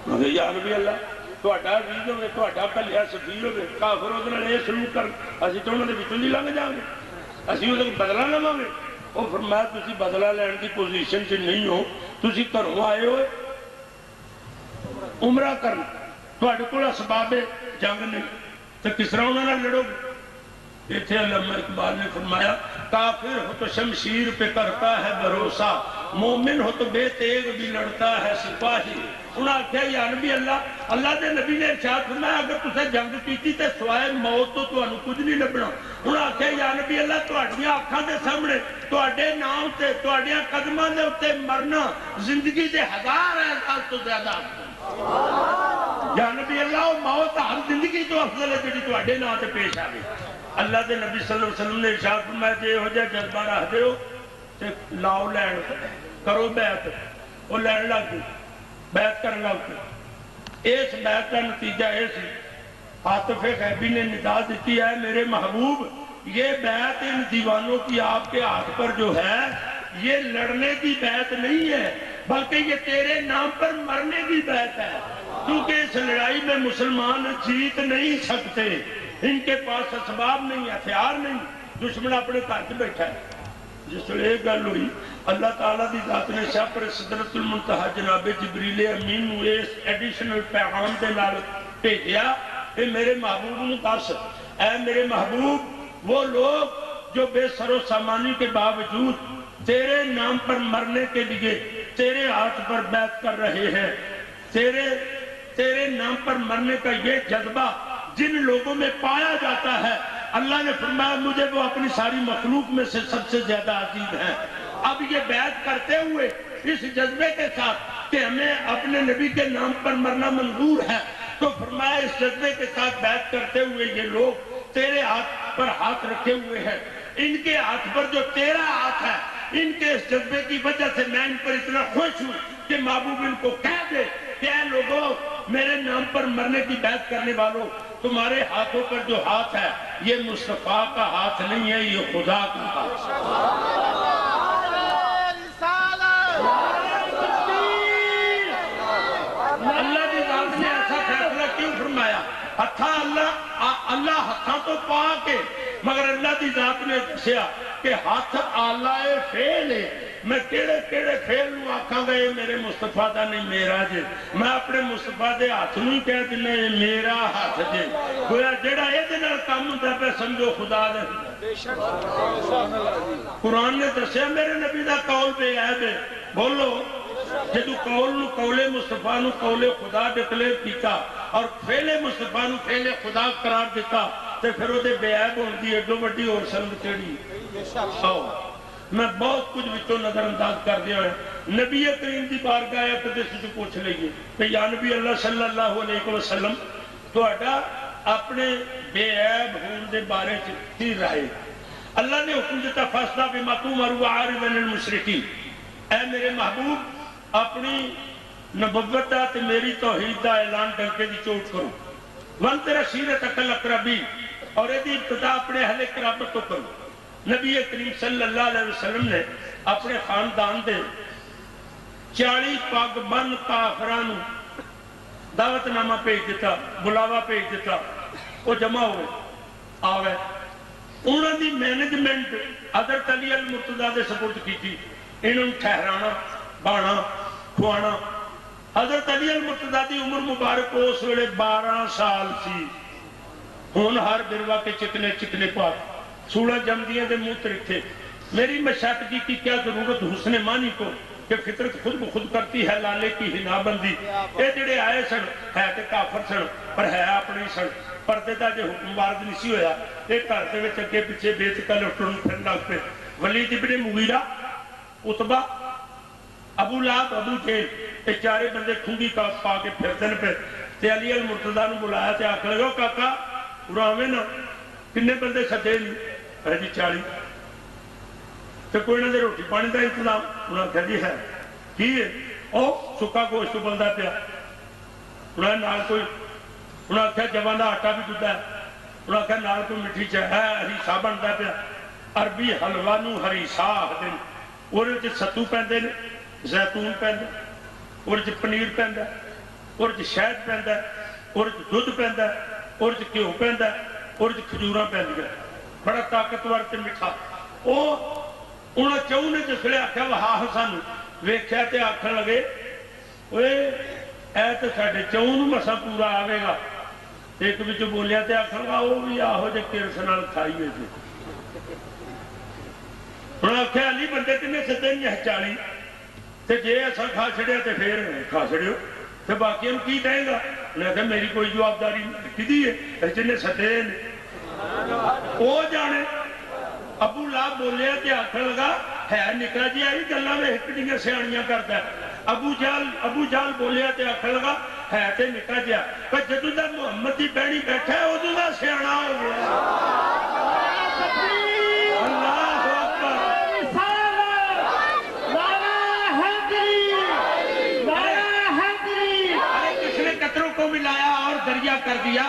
میں کہ یا نبی اللہ تہاڈا عزیز ہوے تہاڈا کلیا سفیر ہوے کافر اودے نال یہ سلوک کر اسی تو انہوں دے وچوں نہیں لنਘ جاؤں گے، اسی اودے بدلہ لواں گے۔ وہ فرمایا تسی بدلہ لین کی پوزیشن چ نہیں ہو، تسی گھروں آئے ہوئے عمرہ کرنا، تہاڈے کول اسباب جنگ نہیں تو کس طرح انہوں نے لڑو گے؟ اتنے علامہ اقبال نے فرمایا کافر ہو تو شمشیر پہ کرتا ہے بھروسہ، مومن ہو تو بے تیغ بھی لڑتا ہے سپاہی۔ انہوں نے آخیا یا نبی اللہ، اللہ دے نبی نے ارشاد فرمایا اگر تسے جنگ کیتی تے سوائے موت تو تانوں کچھ نہیں لبنا۔ انہوں نے آخیا یا نبی اللہ تہاڈیاں اکھاں دے سامنے تہاڈے نام تے تہاڈیاں قدماں دے اوتے مرنا زندگی دے 1000 سال تو زیادہ یا نبی اللہ وہ موت ہر زندگی تو افضل ہے جڑی تہاڈے نام تے پیش آ گئی۔ اللہ دے نبی صلی اللہ علیہ وسلم نے ارشاد فرمایا جے ہو جا جذبہ رکھ دیو تے لاؤ لین کرو بیعت، وہ لین لگ گئی بیعت کرن لگ گئی۔ اس بیعت کا نتیجہ یہ سی عاطف غیبی نے ندا دیتی ہے میرے محبوب یہ بیعت ان دیوانوں کی آپ کے ہاتھ پر جو ہے یہ لڑنے کی بیعت نہیں ہے بلکہ یہ تیرے نام پر مرنے کی بیعت ہے، کیونکہ اس لڑائی میں مسلمان جیت نہیں سکتے، ان کے پاس اسباب نہیں، ہتھیار نہیں، دشمن اپنے گھر بیٹھا ہے۔ جس ویلے یہ گل ہوئی اللہ تعالیٰ دی ذات نے شاہ پر سدرۃ المنتہا جناب جبریل امین نوں اس ایڈیشنل پیغام دے نال بھیجیا کہ میرے محبوب نوں دس اے میرے محبوب وہ لوگ جو بے سر و سامانی کے باوجود تیرے نام پر مرنے کے لیے تیرے ہاتھ پر بیعت کر رہے ہیں، تیرے نام پر مرنے کا یہ جذبہ جن لوگوں میں پایا جاتا ہے اللہ نے فرمایا مجھے وہ اپنی ساری مخلوق میں سے سب سے زیادہ عزیز ہیں۔ اب یہ بیعت کرتے ہوئے اس جذبے کے ساتھ کہ ہمیں اپنے نبی کے نام پر مرنا منظور ہے تو فرمایا اس جذبے کے ساتھ بیعت کرتے ہوئے یہ لوگ تیرے ہاتھ پر ہاتھ رکھے ہوئے ہیں، ان کے ہاتھ پر جو تیرا ہاتھ ہے ان کے اس جذبے کی وجہ سے میں ان پر اتنا خوش ہوں کہ محبوب ان کو کہہ دے کہ اے لوگوں میرے نام پر مرنے کی بیعت کرنے والوں تمہارے ہاتھوں پر جو ہاتھ ہے یہ مصطفیٰ کا ہاتھ نہیں ہے یہ خدا کا ہاتھ ہے۔ اللہ کی ذات نے ایسا فیصلہ کیوں فرمایا؟ ہتھا اللہ ہتھاں تو پا کے مگر اللہ کی ذات نے دسیا کہ ہاتھ آلہ فعل ہے، میں کیڑے فعل نوں آکھاں گا یہ میرے مصطفیٰ دا نہیں میرا جے، میں اپنے مصطفیٰ دے ہاتھ نہیں کہہ دینا یہ میرا ہاتھ جے، گویا جڑا یہ دے نال کام ہوندا پیا سمجھو خدا دے۔ قرآن نے دسیا میرے نبی دا قول بے عیب ہے، بولو جدو قول نو قول مصطفیٰ نو قول خدا ڈکلیئر کیتا اور فعل مصطفیٰ نو فعل خدا قرار دیتا تو پھر وہ دے بے عیب ہوندی ایڈو وڈی اور سند کیڑی۔ میں بہت کچھ وچوں نظر انداز کر دیا ہے، نبی کریم دی بارگاہ اقدس سے پوچھ لئیے کہ یا نبی اللہ صلی اللہ علیہ وسلم تہاڈا اپنے بے عیب ہون دے بارے کی رائے؟ اللہ نے حکم دیتا فاصلہ بما تؤمر وأعرض عن المشرکین، اے میرے محبوب اپنی نبوت دا تے میری توحید دا اعلان ڈنکے دی چوٹ کرو، وانذر عشیرتک الاقربین، اور یہ ابتدا اپنے اہل قرابت تو کرو. نبی کریم صلی اللہ علیہ وسلم نے اپنے خاندان دے 40 پگ بن کافران دعوت نامہ بھیج دیتا, بلاوا بھیج دیتا. وہ جمع ہوئے آوے, انہوں دی مینجمنٹ حضرت علی المرتضیٰ دے سپرد کی تھی. انہوں ٹھہرانا, بانا, کھوانا. حضرت علی المرتضیٰ دی عمر مبارک اس ویلے 12 سال سی. ہون ہر بروا کے چکنے چکنے پاک سوڑا جمدیاں دے منہ ترکھے. میری مشاہدگی کی کیا ضرورت حسن مانی کو کہ فطرت خود بخود کرتی ہے لالے کی ہنا بندی. اے جڑے آئے سن ہے تے کافر سن پر ہے اپنی سن. پردے دا جو حکم وارد نہیں سی ہویا, ایک گھر دے وچ اگے پیچھے بے تکل اٹھن پھرن لگ پے. ولید ابن مغیرہ, عتبہ, ابو لہب, ابو جہل, یہ چارے بندے کھنگی کا پا کے پھردن پہ. تے علی المرتضیٰ نے بلایا تے آکھ لگا کاکا اڑاویں نا, کنے بندے سدے نہیں؟ ہے جی 40. تو کوئی نہ دے روٹی پانی دا انتظام؟ انہوں نے کہا جی ہے. کی ہے؟ او سکا گوشت بلدا پیا. انہوں نے نال کوئی, انہوں نے کہا جوان دا آٹا بھی گدا ہے. انہوں نے کہا نال کوئی مٹھی چاہ ہے, ہریسا بندا پیا. عربی حلوہ نو ہریسا آکھدے نے. اور ستو پیندے نے, زیتون پیندا, اور پنیر پیندا, اور شہد پیندا, اور دودھ پیندا, اور گھیو پیندا, اور کھجوراں پیندیاں. بڑا طاقتور تے میٹھا. انہوں نے چون نے جس لئے آکھا وہاں سانو ویکھیا تے آکھن لگے اوے اے تے ساڈے چون مسا پورا آوے گا. ایک وچ بولیا تے آکھن لگا او بھی آہو جے کرس نال کھائی ہوئی سی. انہوں نے آکھیا علی بندے کنے سدے نہیں ہے 40, تے جے ایسا کھا چھڑیا تے پھر کھا چھڑیو تے باقی ہم کی دیں گا. انہوں نے کہا میری کوئی جوابداری کدی ہے جنہیں سدے نے او جانے. ابو لہب بولیا تے آکھن لگا ہے نکلا جی آئی گلاں میں ایک دیاں سیاڑیاں کرتا ہے. ابو جال بولیا تے آکھن لگا ہے تے نکلا جیا, پر جدوں دا محمد دی بہنی بیٹھا ہے ادوں دا سیاڑا ہو گیا. اللہ اکبر. ارے کس نے قطروں کو ملایا اور دریا کر دیا,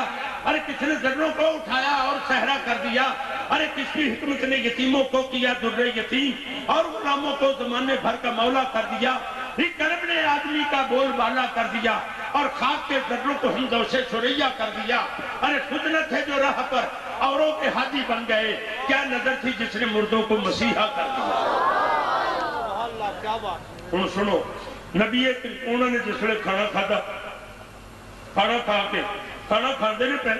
ارے کس نے ذروں کو اٹھایا اور صحرا کر دیا, ارے کس کی حکمت نے یتیموں کو کیا در یتیم اور غلاموں کو زمانے بھر کا مولا کر دیا. کرم نے آدمی کا بول بالا کر دیا اور خاک کے ذروں کو ہمزوں سے سریا کر دیا. ارے خود نہ تھے جو راہ پر اوروں کے ہادی بن گئے, کیا نظر تھی جس نے مردوں کو مسیحا کر دیا. سنو نبی انہوں نے جس نے کھانا کھادا, کھانا کھا کے کھانا کھاندے نے پہ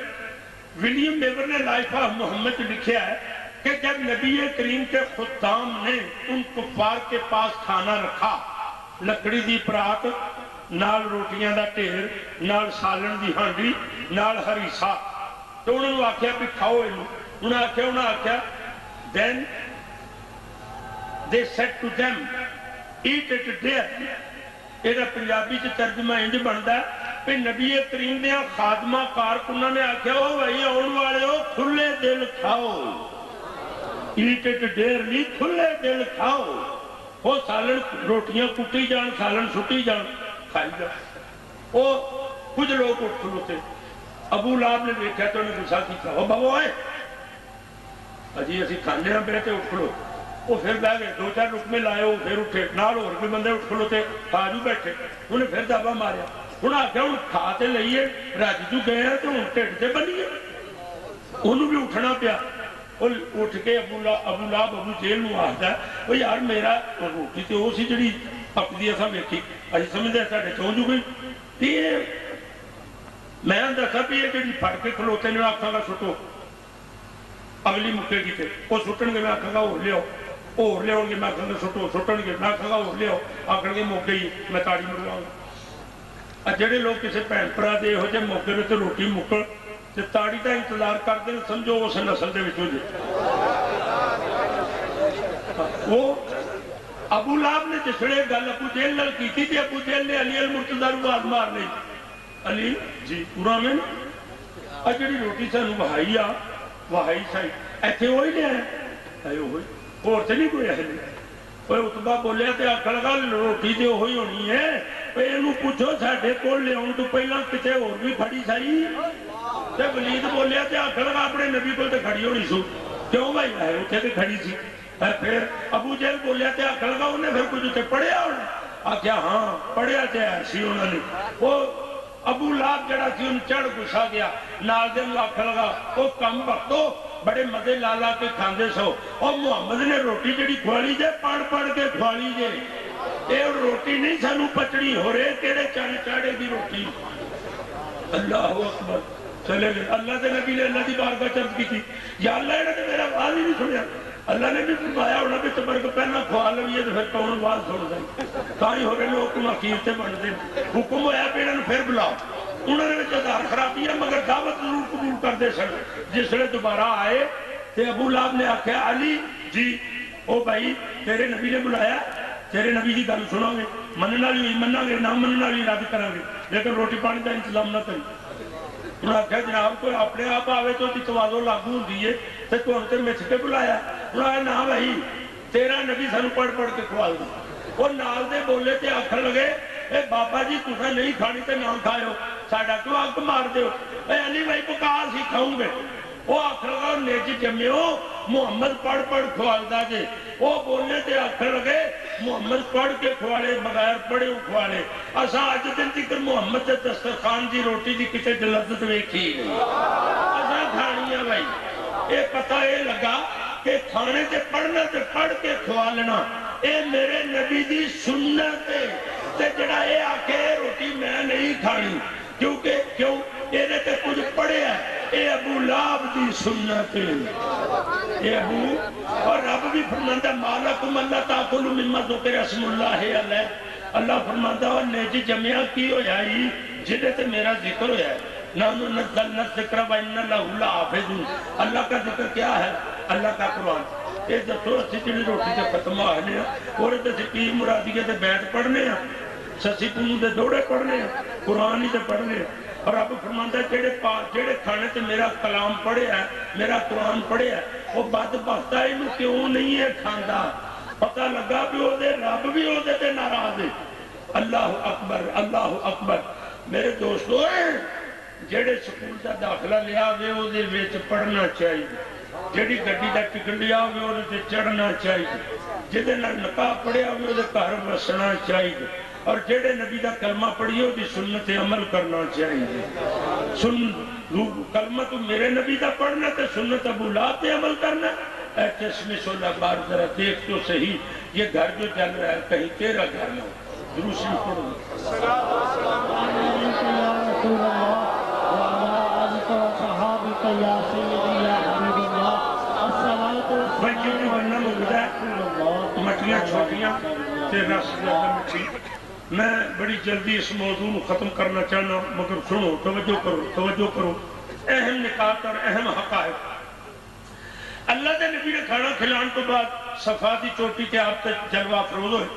ولیم بیور نے لائف آف محمد لکھیا ہے کہ جب نبی کریم کے خدام نے ان کفار کے پاس کھانا رکھا, لکڑی دی پرات نال روٹیاں دا ٹھیر, نال سالن دی ہانڈی, نال ہریسا, تو انہوں نے آکھیا بھی کھاؤ انہوں. انہوں نے آکھیا then they said to them eat it there. یہ پنجابی سے ترجمہ انج بنتا ہے کہ نبی کریم نے خادمہ کارکنہ نے آکھیا ہو بھائی آن والے ہو کھلے دل کھاؤ. eat it there نہیں, کھلے دل کھاؤ. وہ سالن روٹیاں کٹی جان, سالن سٹی جان, کھائی جان. وہ کچھ لوگ اٹھ کھلوتے. ابو لہب نے دیکھا تو انہیں غصہ کیا, وہ بابو آئے اجی اسی کھانے ہم بیٹھے اٹھ کھلو. وہ پھر بہ گئے, 2-4 رکمے لائے, وہ پھر اٹھے, نال اور بھی بندے اٹھ کھلوتے, کھاجو بیٹھے. انہیں پھر دابا ماریا. انہیں آکھیا ہوں کھاتے لئیے راج جو گئے ہیں تو ان ٹھٹ سے بنیے. انہوں بھی اٹھنا پیا. اٹھ کے ابو لہب ابو جہل نو آکھدا ہے وہ یار میرا روٹی تے وہ سی جڑی پکدی اساں ویکھی, اسی سمجھدے ساڈے چوں جو گئی. میں دسا بھی یہ جڑی پھڑ کے کھلوتے نے آکھاں گا سٹو اگلی مکے گی تے وہ سٹن گے, میں آکھاں گا اور لیاؤ, اور لیاؤ گے, میں آکھاں گا سٹو, سٹن گے, میں آکھاں گا اور لیاؤ, آکھن گے مک گئی, میں تاڑی مرواؤں گا. جڑے لوگ کسی بھن بھرا دے ہو جائے موقع تے روٹی مکل تے تاڑی دا انتظار کرتے ہیں, سمجھو اس نسل دے وچوں جے. وہ ابو لہب نے جسڑے گل ابو جہل نال کیتی تے ابو جہل نے علی المرتضیٰ نوں آواز مار لئی, علی جی پورا میں جڑی روٹی سانوں وہائی آ وہائی سائی ایتھے وہی لے آئے ہوئی اور تے نہیں کوئی ہے. عتبہ بولیا تے آکھن لگا روٹی تے وہی ہونی ہے, اینوں پوچھو ساڈے کول لیاؤن تو پہلاں کتے اور بھی پھڑی سائی. تے ولید بولیا تے آکھن لگا اپنے نبی کو تے کھڑی ہونی سو کیوں بھائی ہے اتنے تے کھڑی سی پھر ابو جہل بولیا تے آکھن لگا انہیں پھر کچھ اتنے پڑھیا ہونا آخیا ہاں پڑھیا تے ایسی انہوں نے وہ ابو لہب جڑا سی ان چڑھ گسا گیا نال دے آکھن لگا وہ کم وقتو بڑے مزے لا لا کے کھاندے سو اور محمد نے روٹی جڑی کھوالی جے پڑھ پڑھ کے کھوالی جے اے روٹی نہیں سانو پچڑی ہو رہے تیرے چاڑے چاڑے دی روٹی اللہ اکبر چلے گئے اللہ دے نبی نے اللہ دی بارگاہ چرد کی تھی یا اللہ انہوں نے میرا آواز ہی نہیں سنیا اللہ نے بھی فرمایا ہونا بھی تبرک پہنا کھوا لویے تو پھر کون آواز سن دیں تاہی ہو رہے لوگ حکم حکیم تے بن دیں حکم ہویا پہ انہوں نے پھر بلاؤ انہوں نے جدار خرابی ہے مگر دعوت ضرور قبول کر دے سن جس نے دوبارہ آئے تے ابو لہب نے آکھیا علی جی او بھائی تیرے نبی نے بلایا تیرے نبی کی گل سنو گے مننا بھی مننا گے نہ مننا بھی رد کریں گے لیکن روٹی پانی کا انتظام نہ کریں انہوں نے آخیا جناب کوئی اپنے آپ آوے تو توازو لاگو ہوتی ہے تو تم تے مچھ کے بلایا انہوں نے نہ بھائی تیرا نبی سانو پڑھ پڑھ کے کھوال دی وہ نال دے بولے تے آخر لگے اے بابا جی تساں نہیں کھانی تے نہ کھایو ساڈا کیوں اگ مار دیو اے علی بھائی پکا سی کھاؤں گے وہ آخر لگا نیج جمیو محمد پڑھ پڑھ کھوالدا جے وہ بولنے تے آخر لگے محمد پڑھ کے کھوالے بغیر پڑھے کھوالے اساں اج دن تک محمد دے دسترخوان دی روٹی دی کتے لذت ویکھی اساں کھانی ہے بھائی اے پتہ اے لگا کہ کھانے تے پڑھنا تے پڑھ کے کھوالنا اے میرے نبی دی سنت ہے تے جڑا اے آکھے روٹی میں نہیں کھانی کیونکہ کیوں اے نے تے کچھ پڑھیا ہے اے ابو لہب دی سنت اے ابو اور رب بھی فرماندا مالکم اللہ تاکل مما ذکر اسم اللہ علیہ اللہ فرماندا اور نیج جمعہ کی ہو جائی جدے تے میرا ذکر ہویا ہے نحن نزلنا الذکر وإنا لہ لحافظون اللہ کا ذکر کیا ہے اللہ کا قرآن اے دسو اسی جڑی روٹی تے ختم آنے اور تے پیر مرادیے تے بیت پڑھنے ہیں سسی پونو دے دوڑے پڑھنے ہیں قرآن ہی تے پڑھنے ہیں اور اب فرماندہ جڑے کھانے تے میرا کلام پڑھے ہے میرا قرآن پڑھے ہے وہ بدبختہ انہوں کیوں نہیں ہے کھاندا پتہ لگا بھی ہو دے رب بھی ہو دے تے ناراض ہے اللہ اکبر میرے دوستو جڑے سکول دا داخلہ لیا ہوئے وہ دے ویچ پڑھنا چاہیے جڑی گڈی دا ٹکٹ لیا ہوئے وہ دے چڑھنا چاہیے جدے نکاح پڑھیا ہوئے وہ دے گھر وسنا چاہیے اور جڑے نبی دا کلمہ پڑھیے وہ دی سنت عمل کرنا چاہیے کلمہ تو میرے نبی دا پڑھنا تے سنت ابو لہب پہ عمل کرنا اے چشم سولہ بار ذرا دیکھ تو صحیح یہ گھر جو چل رہا ہے کہیں تیرا گھر نہ ہو درود شریف پڑھو مٹیاں چھوٹیاں تے رس زیادہ مٹھی میں بڑی جلدی اس موضوع کو ختم کرنا چاہنا مگر سنو توجہ کرو اہم نکات اور اہم حقائق اللہ دے نبی نے کھانا کھلان تو بعد صفا دی چوٹی کے آپ تک جلوہ افروز ہوئے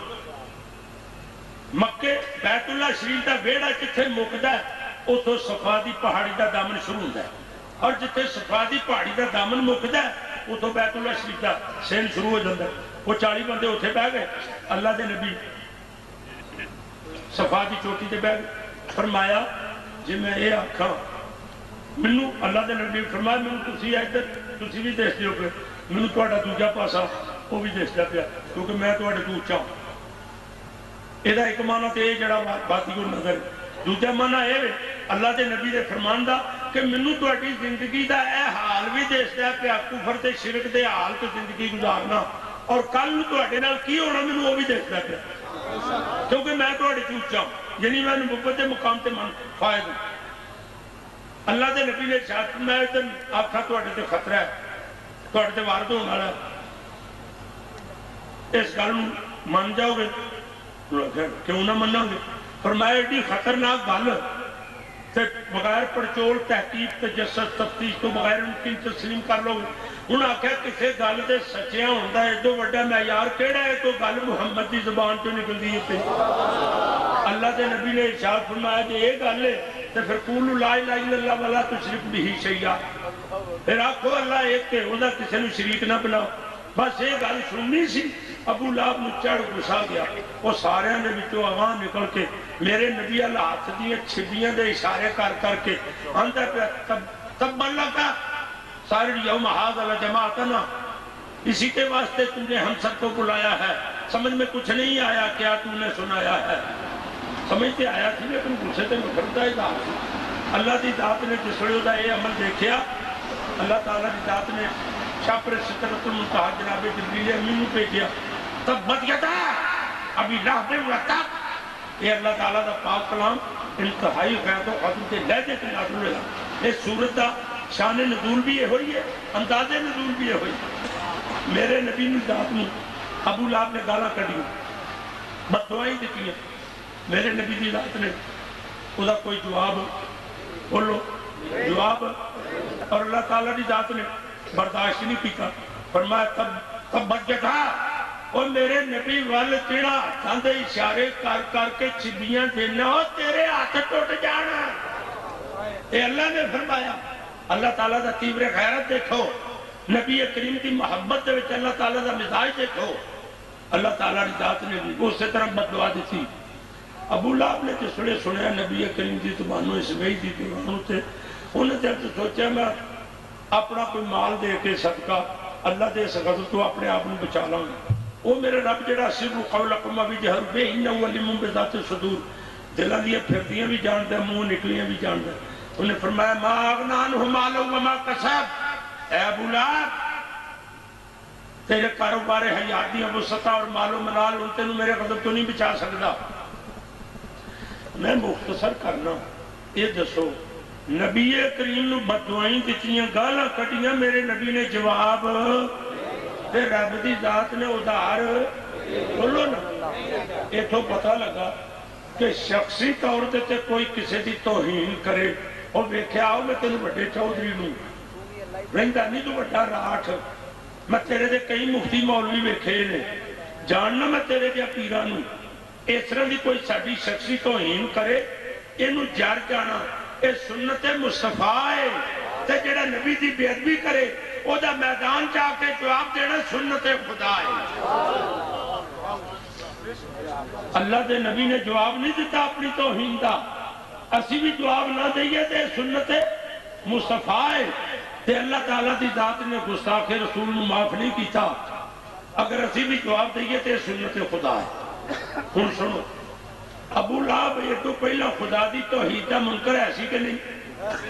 مکے بیت اللہ شریف دا بیڑا جتھے مکدا ہے اتھوں صفا دی پہاڑی دا دامن شروع ہوندا ہے اور جتھے صفا دی پہاڑی دا دامن مکدا ہے اتھوں بیت اللہ شریف دا سین شروع ہو جاتا ہے وہ 40 بندے اتھے بہ گئے اللہ دے نبی صفا دی چوٹی تے بیٹھ فرمایا جی میں یہ آکھاں منو اللہ دے نبی فرمایا منو تسی ادھر تسی بھی دیکھ دیو کہ منو تہاڈا دوجا پاسا وہ بھی دیکھدا پیا کیونکہ میں تہاڈے تو اونچا ہوں یہ ایک معنی تے یہ جڑا باتی کو نظر دوجا معنی یہ اللہ دے نبی دے فرمان دا کہ منو تہاڈی زندگی دا اے حال بھی دیکھدا پیا کفر تے شرک دے حال تے زندگی گزارنا اور کل تہاڈے نال کی ہونا منو وہ بھی دیکھدا پیا کیونکہ میں تو اڑی چوچا ہوں یعنی میں نبوت کے مقام تے من فائد ہوں اللہ دے نبی نے شاہد میں آکھا تو اڑے تے خطرہ ہے تو اڑے تے وارد ہونا ہے اس گل من جاؤ گے کیوں نہ مننا گے فرمایا ایڈی خطرناک گل تے بغیر پڑچول تحقیق تجسس تفتیش تو بغیر ان کی تسلیم کر لو گے انہوں نے کہا کسے گل دے سچیاں ہوندہ ہے جو وڈا معیار کیڑا ہے تو گل محمد دی زبان تو نکل دی ہے اللہ دے نبی نے ارشاد فرمایا کہ یہ گل ہے تو پھر قولوا لا الہ الا اللہ ولا تشرک به شیئا پھر آکھو اللہ ایک تے او دا کسے نو شریک نہ بناؤ بس یہ گل سننی سی ابو لہب نو چڑھ گسا گیا وہ سارے نے بچوں آواں نکل کے میرے نبی اللہ ہاتھ دیے چھبیاں دے اشارے کر کے اندر پہ تب اللہ کا سارے یوم ھذا جماعتنا، اسی کے واسطے تم نے ہم سب کو بلایا ہے۔ سمجھ میں کچھ نہیں آیا کیا تم نے سنایا ہے؟ سمجھتے آیا تھی لیکن غصے تے مکھرتا ہی ذات اللہ دی ذات نے جس ویلے دا یہ عمل دیکھیا، اللہ تعالیٰ دی ذات نے شاپر سدرۃ المنتہا جناب جبریل امین نو بھیجیا۔ تبت یدا ابی لہب و تب، یہ اللہ تعالیٰ دا پاک کلام انتہائی غیرت و قدر کے لہجے تے نازل ہویا۔ اس سورت دا شان نزول بھی یہ ہوئی ہے، انداز نزول بھی یہ ہوئی۔ میرے نبی نے ذات میں ابو لہب نے گالاں کڈیاں، بددعائیں دتیاں، میرے نبی دی ذات نے اس کا کوئی جواب بولو جواب، اور اللہ تعالیٰ دی ذات نے برداشت نہیں کیتا، فرمایا تب بچ جا، اور میرے نبی وال تیرا ہاتھاں دے اشارے کر کر کے چبیاں دینا، اور تیرے ہاتھ ٹوٹ جانا۔ اے اللہ نے فرمایا۔ اللہ تعالیٰ دا تیور غیرت دیکھو، نبی کریم کی محبت دے وچ اللہ تعالیٰ دا مزاج دیکھو۔ اللہ تعالیٰ دی ذات نے بھی اسی طرح بددعا دیتی۔ ابو لہب نے جس ویلے سنیا نبی کریم دی زبانوں اس وحی دی دیوانوں تے، انہیں جب سوچا میں اپنا کوئی مال دے کے صدقہ اللہ دے اس غضب تو اپنے آپ کو بچا لاں گا۔ وہ میرے رب جڑا سر قولکم و جہر بہ انہ علیم بذات الصدور، دلاں دی پھردیاں بھی جاندا ہے، منہ نکلیاں بھی جاندا ہے۔ انہیں فرمایا ما اغنی عنہ مالہ وما کسب، اے ابو لہب تیرے کاروبار حیات دیاں وسعتاں اور مال و منال ان تینوں میرے غضب تو نہیں بچا سکدا۔ میں مختصر کرنا یہ دسو، نبی کریم نو بددعائیں دتیاں، گالاں کٹیاں، میرے نبی نے جواب تے رب دی ذات نے ادھار بولو نا۔ ایتھوں پتہ لگا کہ شخصی طور تے کوئی کسی دی توہین کرے، اور ویکھیا آؤ میں تینوں بڑے چودھری نوں رہندا نہیں تو بڑا راٹھ، میں تیرے دے کئی مفتی مولوی ویکھے نے، جاننا میں تیرے دے پیراں نوں، اس طرح دی کوئی ساڈی شخصی توہین کرے اینوں جر جانا، اے سنت مصطفیٰ ہے، تے جڑا نبی دی بے ادبی کرے او دا میدان جا کے جواب دینا سنت خدا ہے۔ اللہ دے نبی نے جواب نہیں دیتا اپنی توہین دا، اسی بھی جواب نہ دئیے تے سنت مصطفیٰ ہے، تے اللہ تعالیٰ دی ذات نے گستاخ رسول نو معاف نہیں کیتا، اگر اسی بھی جواب دئیے تے سنت خدا ہے۔ ہن سنو، ابو لہب یہ تو پہلا خدا دی توحید دا منکر ایسی کہ نہیں،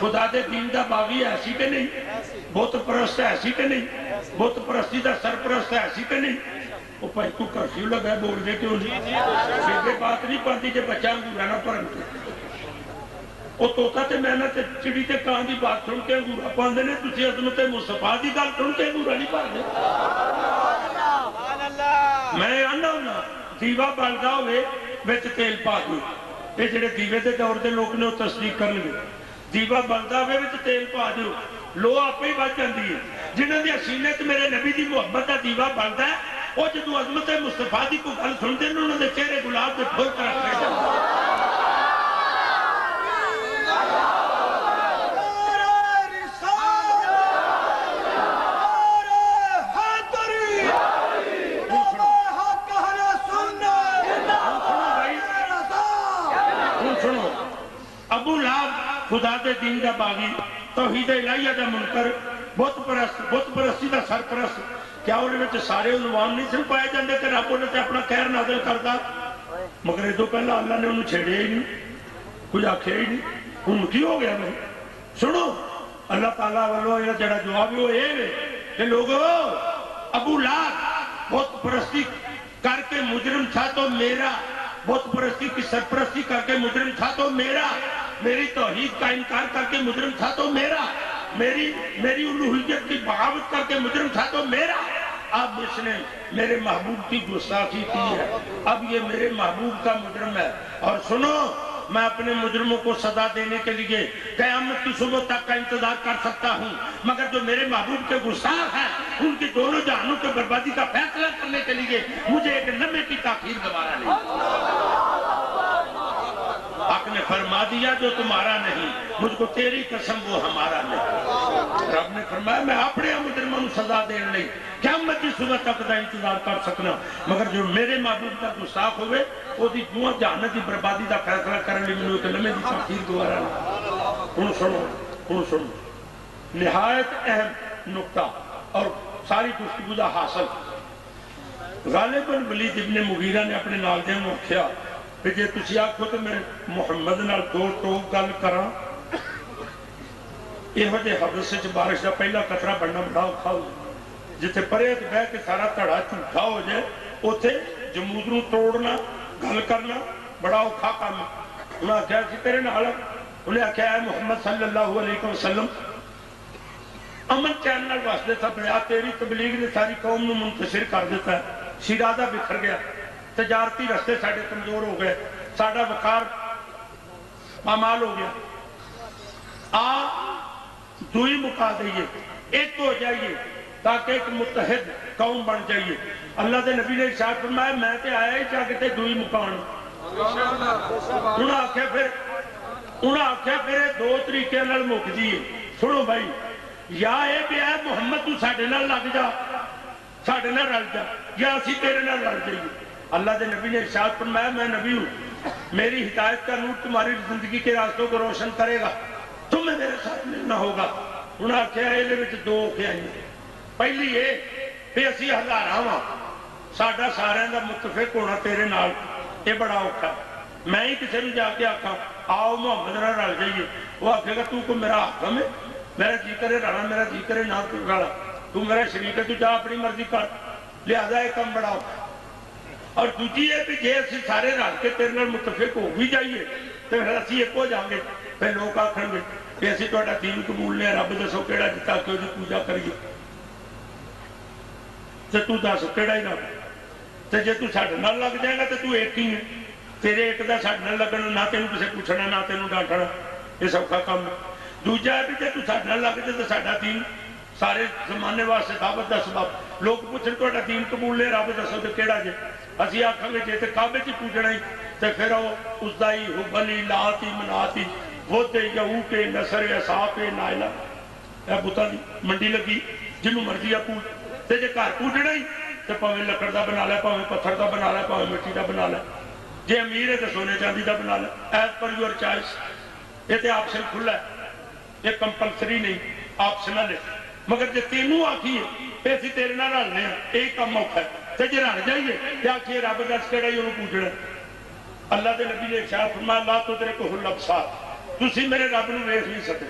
خدا دے دین دا باغی ایسی کہ نہیں، بت پرست ایسی کہ نہیں، بت پرستی دا سرپرست ایسی کہ نہیں۔ وہ بھائی تو کرفیو لگا بول دے کیوں نہیں، بے بات نہیں پاتی جے بچہ انگورا نہ پڑھن تے، وہ طوطا تے میں نہ تے چڑی تے کان دی بات سن کے انگورا پاندے نے، تسی عظمت مصطفیٰ دی گل سن کے انگورا نہیں پاندے۔ میں آنا ہونا دیوا بلدا ہوئے وچ تیل پا دو، یہ جڑے دیوے دے دور دے لوگ نے وہ تصدیق کر لگے، دیوا بلدا ہوئے وچ تیل پا دو، لو آپ ہی بچ جاندی ہے۔ جنہاں دی سینے تے میرے نبی دی محبت دا دیوا بلدا ہے، وہ جدوں عظمت مصطفیٰ دی کو گل سنتے ہیں انہوں نے چہرے گلاب دے پھول کر رکھے جاندے۔ ابو لہب خدا دے دین دا باغی، توحید الہیہ دا منکر، بت پرستی دا سرپرست، کیا انہیں میں سارے عنوان نہیں سن پائے جاندے کہ رب انہیں اپنا خیر نازل کردا؟ مگر یہ تو پہلا اللہ نے انہیں چھیڑے ہی نہیں، کچھ آکھے ہی نہیں، ان کی ہو گیا نہیں۔ سنو اللہ تعالیٰ والوں یہ جڑا جواب ہے وہ یہ کہ لوگو ابو لہب بت پرستی کر کے مجرم تھا تو میرا، بت پرستی کی سرپرستی کر کے مجرم تھا تو میرا، میری توحید کا انکار کر کے مجرم تھا تو میرا، میری الوہیت کی بغاوت کر کے مجرم تھا تو میرا۔ اب اس نے میرے محبوب کی گستاخی کی ہے، اب یہ میرے محبوب کا مجرم ہے۔ اور سنو میں اپنے مجرموں کو سزا دینے کے لیے قیامت کی صبح تک کا انتظار کر سکتا ہوں، مگر جو میرے محبوب کے گستاخ ہیں ان کی دونوں جہانوں کے بربادی کا فیصلہ کرنے کے لیے مجھے ایک لمحے کی تاخیر گوارا نہیں۔ حق نے فرما دیا جو تمہارا نہیں، مجھ کو تیری قسم وہ ہمارا نہیں۔ رب نے فرمایا میں اپنے مجرموں کو سزا دینے نہیں، قیامت کی صبح تک کا انتظار کر سکنا، مگر جو میرے محبوب کا گستاخ ہوئے وہ دی دعا جہانت کی بربادی کا فیصلہ کرنے میں ایک لمحے کی تاخیر گوارا نہیں۔ ہن سنو نہایت اہم نقطہ اور ساری گفتگو دا حاصل غالباً ولید ابن مغیرہ نے اپنے نالدے میں آکھیا کہ جے تسی آکھو تو میں محمد نال دو ٹوک گل کراں یہ وجہ حدث سے بارش دا پہلا قطرہ بننا بڑا اوکھا ہو جائے جتے پرے بہ کے سارا تڑا جھوٹا ہو جائے اوتھے جمود نو توڑنا گل کرنا بڑا اوکھا کام ہے انہاں آکھیا سی تیرے نال انہیں آکھیا ہے محمد صلی اللہ علیہ وسلم امن چینل واسطے تھا بیا تیری تبلیغ نے ساری قوم نو منتشر کر دیتا ہے شیرازہ بکھر گیا تجارتی رستے ساڑھے کمزور ہو گئے ساڑھا وقار پامال ہو گیا دوئی مکا دئیے ایک ہو جائیے تاکہ ایک متحد قوم بن جائیے اللہ دے نبی نے ارشاد فرمایا میں تے آیا ہی چاہتے دوئی مکان انہاں آکھیا پھر دو طریقے نال مک جیے سنو بھائی یا اے بھی ہے محمد تو ساڑھے نال لگ جا ساڑھے نال رل جا یا اسی تیرے نال رل جائیے اللہ دے نبی نے ارشاد فرمایا میں نبی ہوں میری ہدایت کا نور تمہاری زندگی کے راستوں کو روشن کرے گا تمہیں میرے ساتھ ملنا ہوگا انہاں آکھیا اے وچ دو کھیائی پہلی یہ کہ اسی ہزاراں ہاں ساڈا سارے دا متفق ہونا تیرے نال یہ بڑا اوکھا میں ہی کسی نے جا کے آکھا آؤ محمد نال رل جائیے وہ آکھے گا تو میرا حاکم ہے میرا جی کرے رلا میرا جی کرے نہ رلا تو میرا شریک ہے تو جا اپنی مرضی کر لہذا یہ کم بڑا اوکھا اور دوسری ہے کہ جے اسی سارے رل کے تیرے نال متفق ہو بھی جائیے تو پھر اسی ایک ہو جائیں گے پھر لوگ آکھن گے کہ اسی تہاڈا دین قبول نے رب دسو کیڑا جتا کہ دی پوجا کریے تے تو دس کیڑا ہی رب تے جے تو ساڈے نال لگ جائے گا تے تو ایک ہی ہے تیرے ایک دا ساڈے نال لگنا نہ تینوں کسے پوچھنا نہ تینوں ڈانٹنا یہ سوکھا کام ہے دوجا ہے کہ جے تو ساڈے نال لگ جائے تے ساڈا دین سارے زمانے واسطے دعوت دا سبب لوگ پوچھن تہاڈا دین قبول نے رب دسو تے کیڑا جے اسی آکھاں گے جے تے کعبے چ پوجنا ہی تے پھر او اس دا ہی حبلی لاتی مناتی بودھ یہوک نصر اصحاب نائلہ اے بتا دی منڈی لگی جنہوں مرضی پوج تے جے گھر پوجنا ہی تے پاویں لکڑ دا بنا لے پاویں پتھر دا بنا لے پاویں مٹی دا بنا لے جے امیر ہے تے سونے چاندی دا بنا لے ایز پر یور چوائس یہ تے آپشن کھلا ہے یہ کمپلسری نہیں آپشنل ہے مگر جے تینوں آکھیے تے اسی تیرے نال رلنے ہیں ایک کم موقع ہے تے جے رل جائیے تے آکھیے رب دس کیڑا ہی انہوں پوجنا اللہ دے نبی نے ارشاد فرمایا لا تدرکہ الابصار تسی میرے رب نو ویکھ نہیں سکتے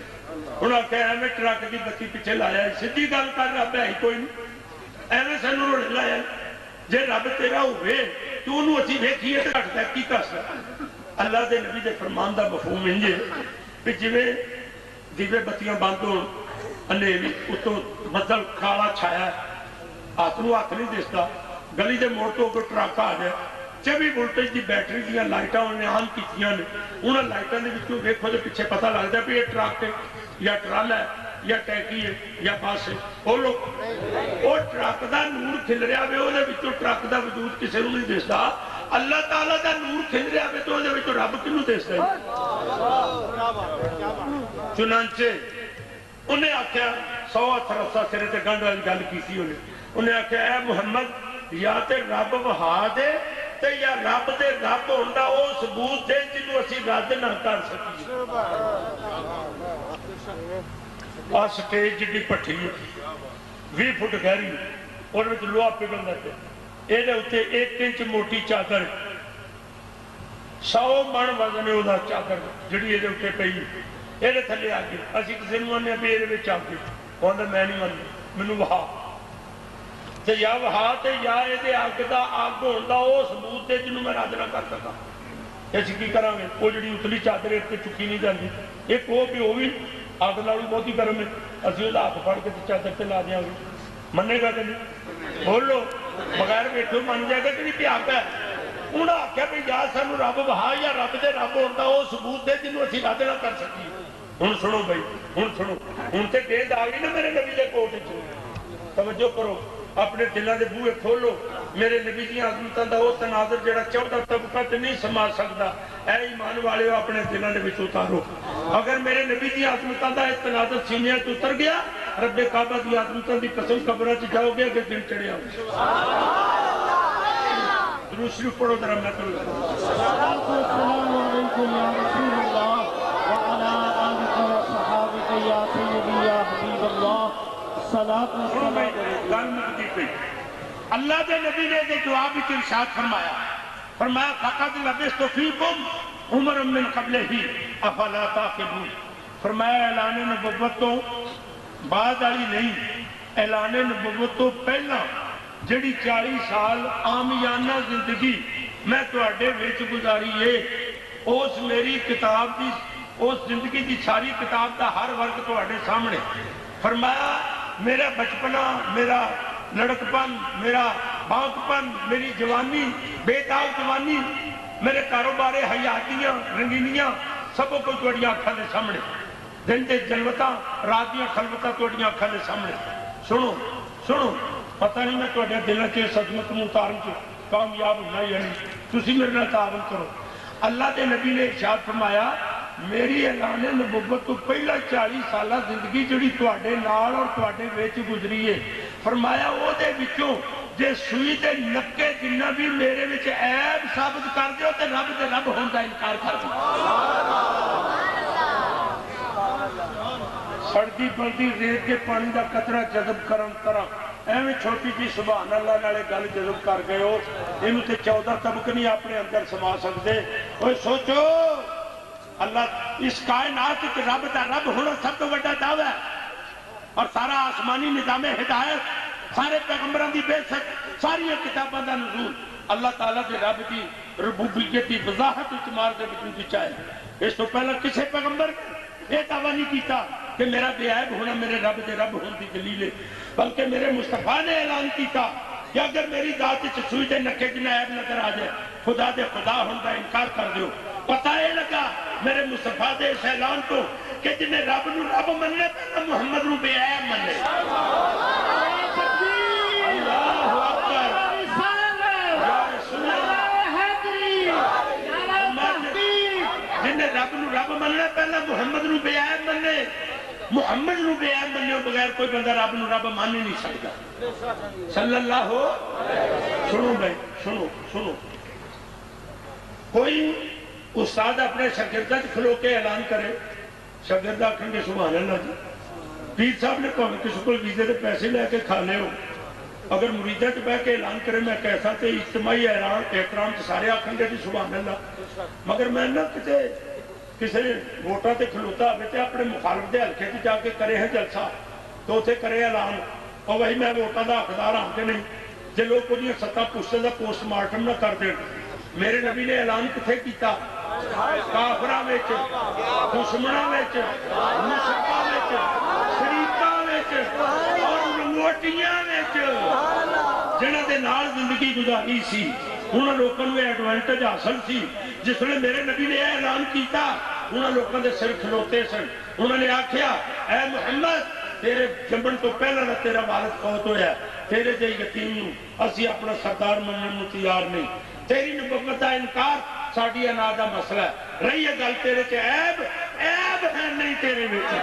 انہاں کہا ایویں ٹرک دی بتی پیچھے لایا سیدھی گل کر رب ہے ہی کوئی نہیں ایویں سانوں روڑ لایا جے رب تیرا ہوئے تو انہوں اسی ویکھیے تے گھٹدا کی کسدا اللہ دے نبی دے فرمان دا مفہوم انج ہے کہ جویں دیوے بتیاں بند ہون انیوی اتوں بدل کالا چھایا ہاتھ نو ہاتھ نہیں دستا گلی دے موڑ تو کوئی ٹرک آ جائے 24 وولٹیج دی بیٹری دیاں لائٹاں انہیں عام کیتیاں نے انہاں لائٹاں دے وچوں دیکھو تے پیچھے پتہ لگدا ہے کہ یہ ٹرک ہے یا ٹرالا ہے یا ٹیکی ہے یا بس ہے بولو وہ ٹرک دا نور کھل رہا ہے وہ وچوں ٹرک دا وجود کسے نوں نہیں دسدا اللہ تعالیٰ دا نور کھل رہا ہے تو وہ وچوں رب کینوں دسدا ہے چنانچہ انہیں آکھیا 100 رسا سرے تے گنڈ والی گل کیتی انہیں آکھیا اے محمد یا تے رب وہا دے تے یا رب دے رب ہوندا او ثبوت دے جنوں اسی رد نہ کر سکیے آ سٹیج جڑی پٹھی 20 فٹ گہری اور وچ لوہا پگھلدا پیا اے دے اوتے 1 انچ موٹی چادر 100 من وزن ہے اودا چادر جڑی اے دے اوتے پئی اے دے تھلے آ کے اسی کسے نوں آنے بھی اے وچ آ کے ہوندا میں نہیں مندا مینوں وہا تے یا وہا تے یا اے دے اگ دا اگ ہوندا او ثبوت دے جنوں میں رد نہ کر سکا اسی کی کران گے او جڑی اتلی چادر تے چکی نہیں جاندی ایک او بھی او بھی اگ نالوں بہت ہی گرم ہے اسی او ہاتھ پھڑ کے چادر تے لا دیاں گے مننے گا کہ نہیں بولو بغیر بیٹھو من جائے گا کہ نہیں پیاک ہے انہاں آکھیا بھی یا سانوں رب وہا یا رب دے رب ہوندا او ثبوت دے جنوں اسی رد نہ کر سکیے ہن سنو بھائی ہن سنو ہن تے گیند آ گئی نا میرے نبی دے کوٹ وچ توجہ کرو اپنے دلوں دے بوئے کھولو میرے نبی دی عظمتاں دا او تناظر جڑا 14 طبقہ تے نہیں سما سکدا اے ایمان والے اپنے دلوں دے وچ اتارو اگر میرے نبی دی عظمتاں دا اے تناظر سینے تے اتر گیا رب کعبہ دی عظمتاں دی قسم قبراں چ جاؤ گے کہ دل چڑھیا درود شریف پڑھو ذرا میں تو السلام علیکم یا رسول اللہ وعلی آلہ و صحابہ یا سیدی یا حبیب گل مکتی پئی اللہ دے نبی نے دے جواب وچ ارشاد فرمایا فقد لبثت فیکم عمر من قبلہ افلا تعقلون فرمایا اعلان نبوت تو بعد والی نہیں اعلان نبوت تو پہلا جڑی 40 سال عامیانہ زندگی میں تواڈے وچ گزاری ہے اس میری کتاب دی اس زندگی دی ساری کتاب دا ہر ورگ تواڈے سامنے فرمایا میرا بچپنا میرا لڑکپن میرا باغپن میری جوانی بے تاب جوانی میرے کاروبار حیاتیاں رنگینیاں سب کچھ تواڈیاں اکھاں دے سامنے دن دے جلوتاں رات دیاں خلوتاں تواڈیاں اکھاں دے سامنے سنو پتہ نہیں میں تواڈے دلاں چ عظمت نوں اتارن چ کامیاب ہونا یا نہیں تسی میرے نال تعاون کرو اللہ دے نبی نے ارشاد فرمایا میری اعلان نبوت تو پہلا 40 سالہ زندگی جڑی تواڈے نال اور تواڈے وچ گزری ہے فرمایا او دے وچوں جے سوئی دے نکے جنہ بھی میرے وچ عیب ثابت کر دیو تے رب دے رب ہون دا انکار کر دیو سڑتی پڑتی ریت کے پانی دا قطرہ جذب کرن طرح ایویں چھوٹی جی سبحان اللہ نالے گل جذب کر گئے ہو انہوں تے 14 طبق نہیں اپنے اندر سما سکتے اوہ سوچو اللہ اس کائنات کے رب دا رب ہونا سب تو بڑا دعویٰ ہے اور سارا آسمانی نظام ہدایت سارے پیغمبران دی بے شک ساری کتاباں دا نزول اللہ تعالیٰ دے رب دی ربوبیت دی وضاحت استعمال دے وجود وچ آئے اس تو پہلا کسے پیغمبر یہ دعویٰ نہیں کیتا کہ میرا بے عیب ہونا میرے رب دے رب ہونے کی دلیل ہے بلکہ میرے مصطفیٰ نے اعلان کیتا کہ اگر میری ذات سوئی دے نکے جنہیں عیب نظر آ جائے خدا دے خدا ہونے کا انکار کر دیو پتہ یہ لگا میرے مصطفیٰ دے اس اعلان کو کہ جنہیں رب نو رب مننے پہنا محمد نو بے عیب مننے اللہ اکبر یا رسول جنہیں رب نو رب مننے پہنا محمد نو بے عیب مننے محمد نو بے عیب مننے بغیر کوئی بندہ رب نو رب مان نہیں سکتا صلی اللہ ہو سنو بھائی سنو کوئی استاد اپنے شاگردہ کھلو کے اعلان کرے شاگردہ آکھیں گے سبحان اللہ جی پیر صاحب نے کہا کہ کسی کو ویزے دے پیسے لے کے کھا لے ہو اگر مریدہ چ بہ کے اعلان کرے میں کیسا تے اجتماعی احترام سے سارے آکھیں گے جی سبحان اللہ مگر میں نہ کسی ووٹاں تے کھلوتا ہوئے تے اپنے مخالف دے حلقے تے جا کے کرے ہیں جلسہ تو اسے کرے اعلان اور وہی میں ووٹاں دا حقدار ہاں کہ نہیں جے لوگ کو دیا ستا پوچھتے دا پوسٹ مارٹم نہ کر دیں میرے نبی نے اعلان کتھے کیتا کافراں وچ دشمناں وچ مشرکاں وچ شریکاں وچ اور لنگوٹیاں وچ جنہاں دے نال زندگی گزاری سی انہاں لوکاں نوں ایڈوانٹیج حاصل سی جس نے میرے نبی نے اعلان کیتا انہاں لوکاں دے سر کھلوتے سن انہوں نے آکھیا اے محمد تیرے جنبن تو پہلا نہ تیرا والد فوت ہویا تیرے جے یتیم نوں اسی اپنا سردار منن نوں تیار نہیں تیری نبوت دا انکار ساڈی انا دا مسئلہ ہے رہی ہے گل تیرے چ عیب ہے نہیں تیرے وچ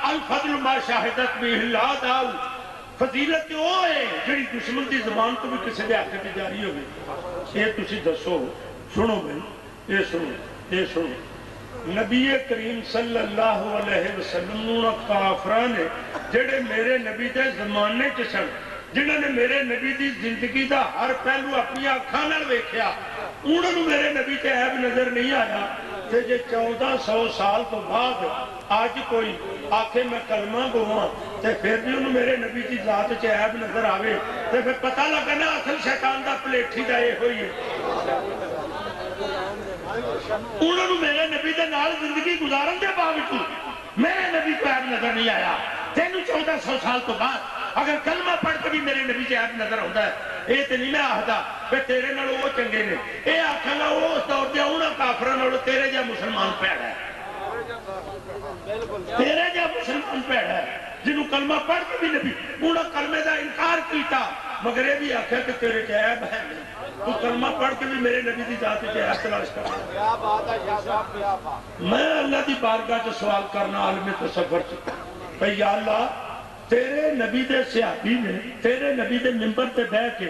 الفضل ما شاہدت بھی اللہ داؤ فضیلت وہ ہے جڑی دشمن دی زبان تو بھی کسی دے حق تے جاری ہوئے یہ تسی دسو سنو بھائی یہ سنو نبی کریم صلی اللہ علیہ وسلم کافراں نے جڑے میرے نبی دے زمانے چ سن جنہوں نے میرے نبی دی زندگی دا ہر پہلو اپنی آنکھاں نال ویکھیا انہوں نے میرے نبی تے عیب نظر نہیں آیا تے جے 1400 سال تو بعد آج کوئی آکھے میں کلمہ گواں تے پھر بھی انہوں میرے نبی دی ذات چ عیب نظر آوے تے پھر پتہ لگا نا اصل شیطان دا پلیٹھی دا یہ ہوئی ہے انہوں نے میرے نبی دے نال زندگی گزارن دے باوجود میرے نبی کو عیب نظر نہیں آیا تینوں 1400 سال تو بعد اگر کلمہ پڑھ کے بھی میرے نبی سے عیب نظر ہوتا ہے یہ تو نہیں میں آخدا کہ تیرے نال وہ چنگے نے یہ آکھاں گا وہ اس دور دے انہاں کافراں نال تیرے جا مسلمان پیڑا ہے تیرے جا مسلمان پیڑا ہے جنہوں کلمہ پڑھ کے بھی نبی انہاں کلمے دا انکار کیتا مگر یہ بھی آکھا کہ تیرے چ عیب ہے تو کلمہ پڑھ کے بھی میرے نبی دی ذات چ عیب تلاش کرنا میں اللہ دی بارگاہ چ سوال کرنا عالم تصور چ بھئی یا اللہ تیرے نبی دے صحابی نے تیرے نبی دے منبر تے بیٹھ کے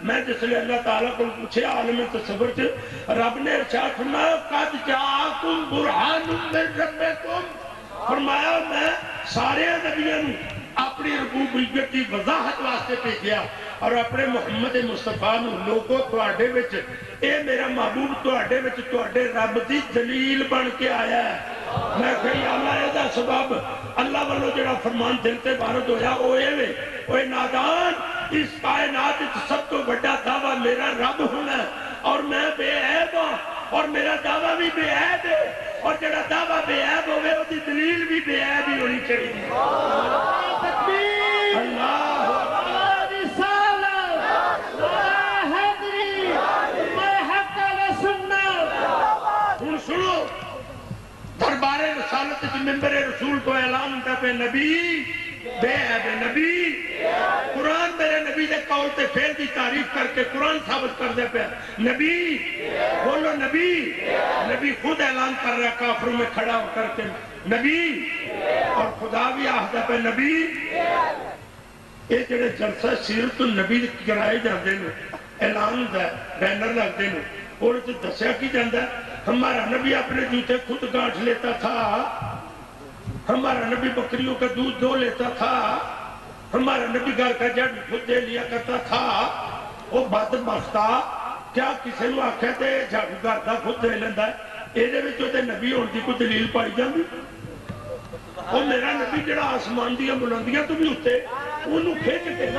میں جس لئے اللہ تعالیٰ کو پوچھے عالم تصور سے رب نے ارشاد فرمایا قد جاءکم برہان من ربکم، فرمایا میں سارے نبیوں اپنی ربوبیت کی وضاحت واسطے بھیجیا اور اپنے محمد مصطفیٰ لوگوں تواڈے وچ اے میرا محبوب تواڈے وچ تواڈے رب دی دلیل بن کے آیا ہے۔ میں کہی اللہ اے دا سبب اللہ والوں جڑا فرمان دل تے وارد ہویا او اے وے اوے نادان، اس کائنات وچ سب تو بڑا دعویٰ میرا رب ہونا ہے اور میں بے عیب ہوں اور میرا دعویٰ بھی بے عیب ہے اور جڑا دعویٰ بے عیب ہوئے وہ دی دلیل بھی بے عیب ہی ہونی چاہیے۔ اللہ سنو دربار رسالت کی ممبر رسول کو اعلان ہوتا پہ نبی بے عیب نبی، قرآن میرے نبی دے قول تے فعل دی تعریف کر کے قرآن ثابت کر دے پہ نبی بولو نبی، نبی خود اعلان کر رہا کافروں میں کھڑا ہو کر کے نبی، اور خدا بھی آہدہ پہ نبی۔ یہ جڑے جلسہ سیرت النبی کرائے جاندے نے اعلان دا بینر لگ دے نے اور جو دسیا کی جاندہ ہے ہمارا نبی اپنے جوتے خود گانٹھ لیتا تھا، ہمارا نبی بکریوں کا دودھ دھو لیتا تھا، ہمارا نبی گھر کا جڑ خود دے لیا کرتا تھا۔ وہ بدبختہ کیا کسی نے آکھیا تے جھاڑو گھر کا خود دے لیندا ہے، ایدے وچ تے نبی ہون دی کوئی دلیل پائی جاندی؟ اور میرا نبی جڑا آسمان دیاں بلندیاں تو بھی ہوتے انہوں کھیچ کے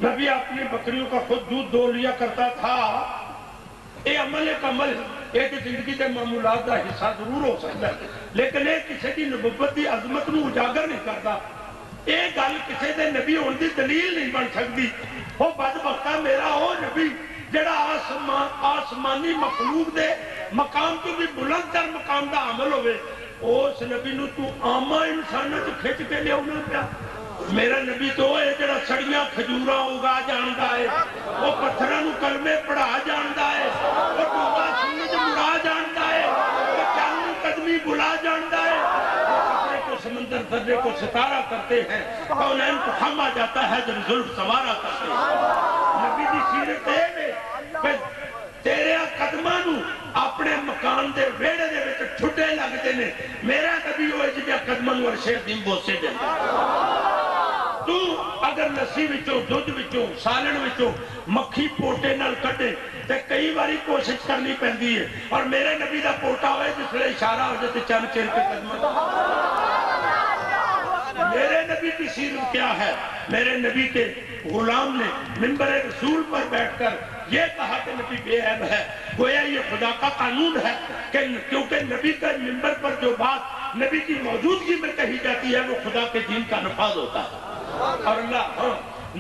نبی اپنی بکریوں کا خود دودھ دھو لیا کرتا تھا۔ یہ عمل ایک عمل ایک زندگی کے معمولات کا حصہ ضرور ہو سکتا ہے لیکن ایک کسی کی نبوت کی عظمت نو اجاگر نہیں کرتا، ایک گل کسی دے نبی ہونے کی دلیل نہیں بن سکتی۔ وہ بدبختہ میرا وہ نبی جڑا آسمانی مخلوق دے مقام تو بھی بلند تر مقام دا عمل ہوئے، اس نبی نو تو عامہ انسانوں سے کھچ کے لے ہونا پیا۔ میرا نبی تو ہے جڑا سڑیاں کھجوراں اگا جاندا ہے، وہ پتھراں نو کلمے پڑھا جاندا ہے، وہ ڈوبا سورج مڑا جاندا ہے، وہ چاند قدمی بلا جاندا ہے، وہ قطرے کو سمندر ذرے کو ستارہ کرتے ہیں، کونین کو خما جاتا ہے جب ظلم سوارا کرتے ہیں۔ نبی دی سیرت ہے کہ تیرے قدماں نو اپنے مکان دے ویڑے دے وچ ٹھڈے لگتے نے، میرا نبی ہوئے جدیا قدماں نو عرشے دن بوسے دے تو اگر لسی وچوں دودھ وچوں سالن وچوں مکھی پوٹے نال کٹے تے کئی باری کوشش کرنی پہندی ہے اور میرے نبی دا پوٹا ہوئے جس لئے اشارہ ہو جاتے چند چیر کے قدمہ۔ میرے نبی کی سیرت کیا ہے؟ میرے نبی کے غلام نے منبر رسول پر بیٹھ کر یہ کہا کہ نبی بے عیب ہے، گویا یہ خدا کا قانون ہے کہ کیونکہ نبی کا منبر پر جو بات نبی کی موجودگی میں کہی جاتی ہے وہ خدا کے دین کا نفاذ ہوتا ہے۔ اور اللہ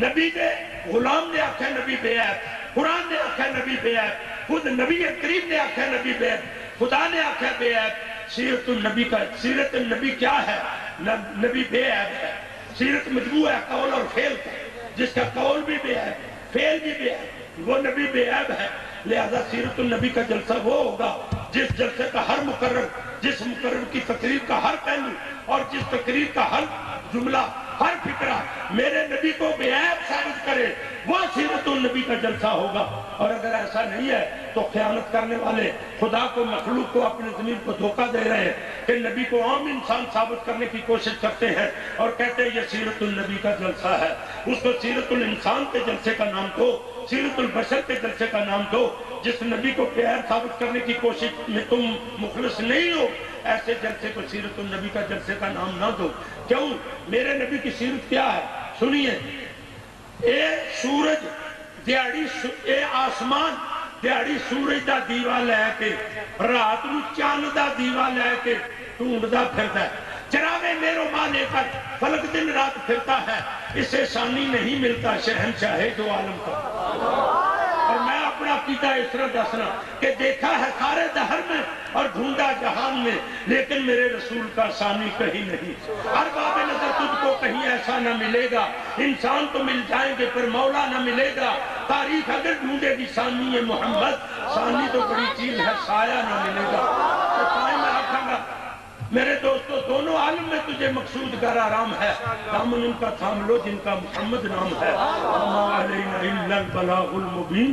نبی کے غلام نے آکھا نبی بے عیب، قرآن نے آکھا نبی بے عیب، خود نبی کریم نے آکھا نبی بے عیب، خدا نے آکھا بے عیب۔ سیرت النبی کا سیرت النبی کیا ہے؟ نبی بے عیب ہے۔ سیرت مجموع ہے قول اور فعل کا، جس کا قول بھی بے عیب فعل بھی بے عیب، وہ نبی بے عیب ہے۔ لہذا سیرت النبی کا جلسہ وہ ہوگا جس جلسے کا ہر مقرر، جس مقرر کی تقریر کا ہر پہلو اور جس تقریر کا ہر جملہ ہر فکرہ میرے نبی کو بے عیب ثابت کرے، وہ سیرت النبی کا جلسہ ہوگا۔ اور اگر ایسا نہیں ہے تو خیانت کرنے والے خدا کو مخلوق کو اپنے ضمیر کو دھوکہ دے رہے ہیں کہ نبی کو عام انسان ثابت کرنے کی کوشش کرتے ہیں اور کہتے ہیں یہ سیرت النبی کا جلسہ ہے۔ اس کو سیرت الانسان کے جلسے کا نام دو، سیرت البشر کے جلسے کا نام دو۔ جس نبی کو بے عیب ثابت کرنے کی کوشش میں تم مخلص نہیں ہو، ایسے جلسے کو سیرت النبی کا جلسے کا نام نہ دو۔ کیوں؟ میرے نبی کی سیرت کیا ہے؟ سنیے، اے سورج دیاڑی، اے آسمان دیاڑی سورج دا دیوا لے کے رات نو چاند دا دیوا لے کے ڈھونڈدا پھردا ہے، چراغے میرو ماں لے کر فلک دن رات پھرتا ہے، اسے ثانی نہیں ملتا شہنشاہ دو عالم کا۔ اور میں اپنا عقیدہ اس طرح دسنا کہ دیکھا ہے سارے دہر میں اور ڈھونڈا جہان میں، لیکن میرے رسول کا ثانی کہیں نہیں۔ ہر باب نظر تجھ کو کہیں ایسا نہ ملے گا، انسان تو مل جائیں گے پر مولا نہ ملے گا۔ تاریخ اگر ڈھونڈے گی ثانی محمد، ثانی تو بڑی چیز ہے، سایہ نہ ملے گا۔ تو میں آکھاں گا میرے دوستو دونوں عالم میں تجھے مقصود گر آرام ہے، دامن ان کا تھام لو جن کا محمد نام ہے، وما علینا الا البلاغ المبین۔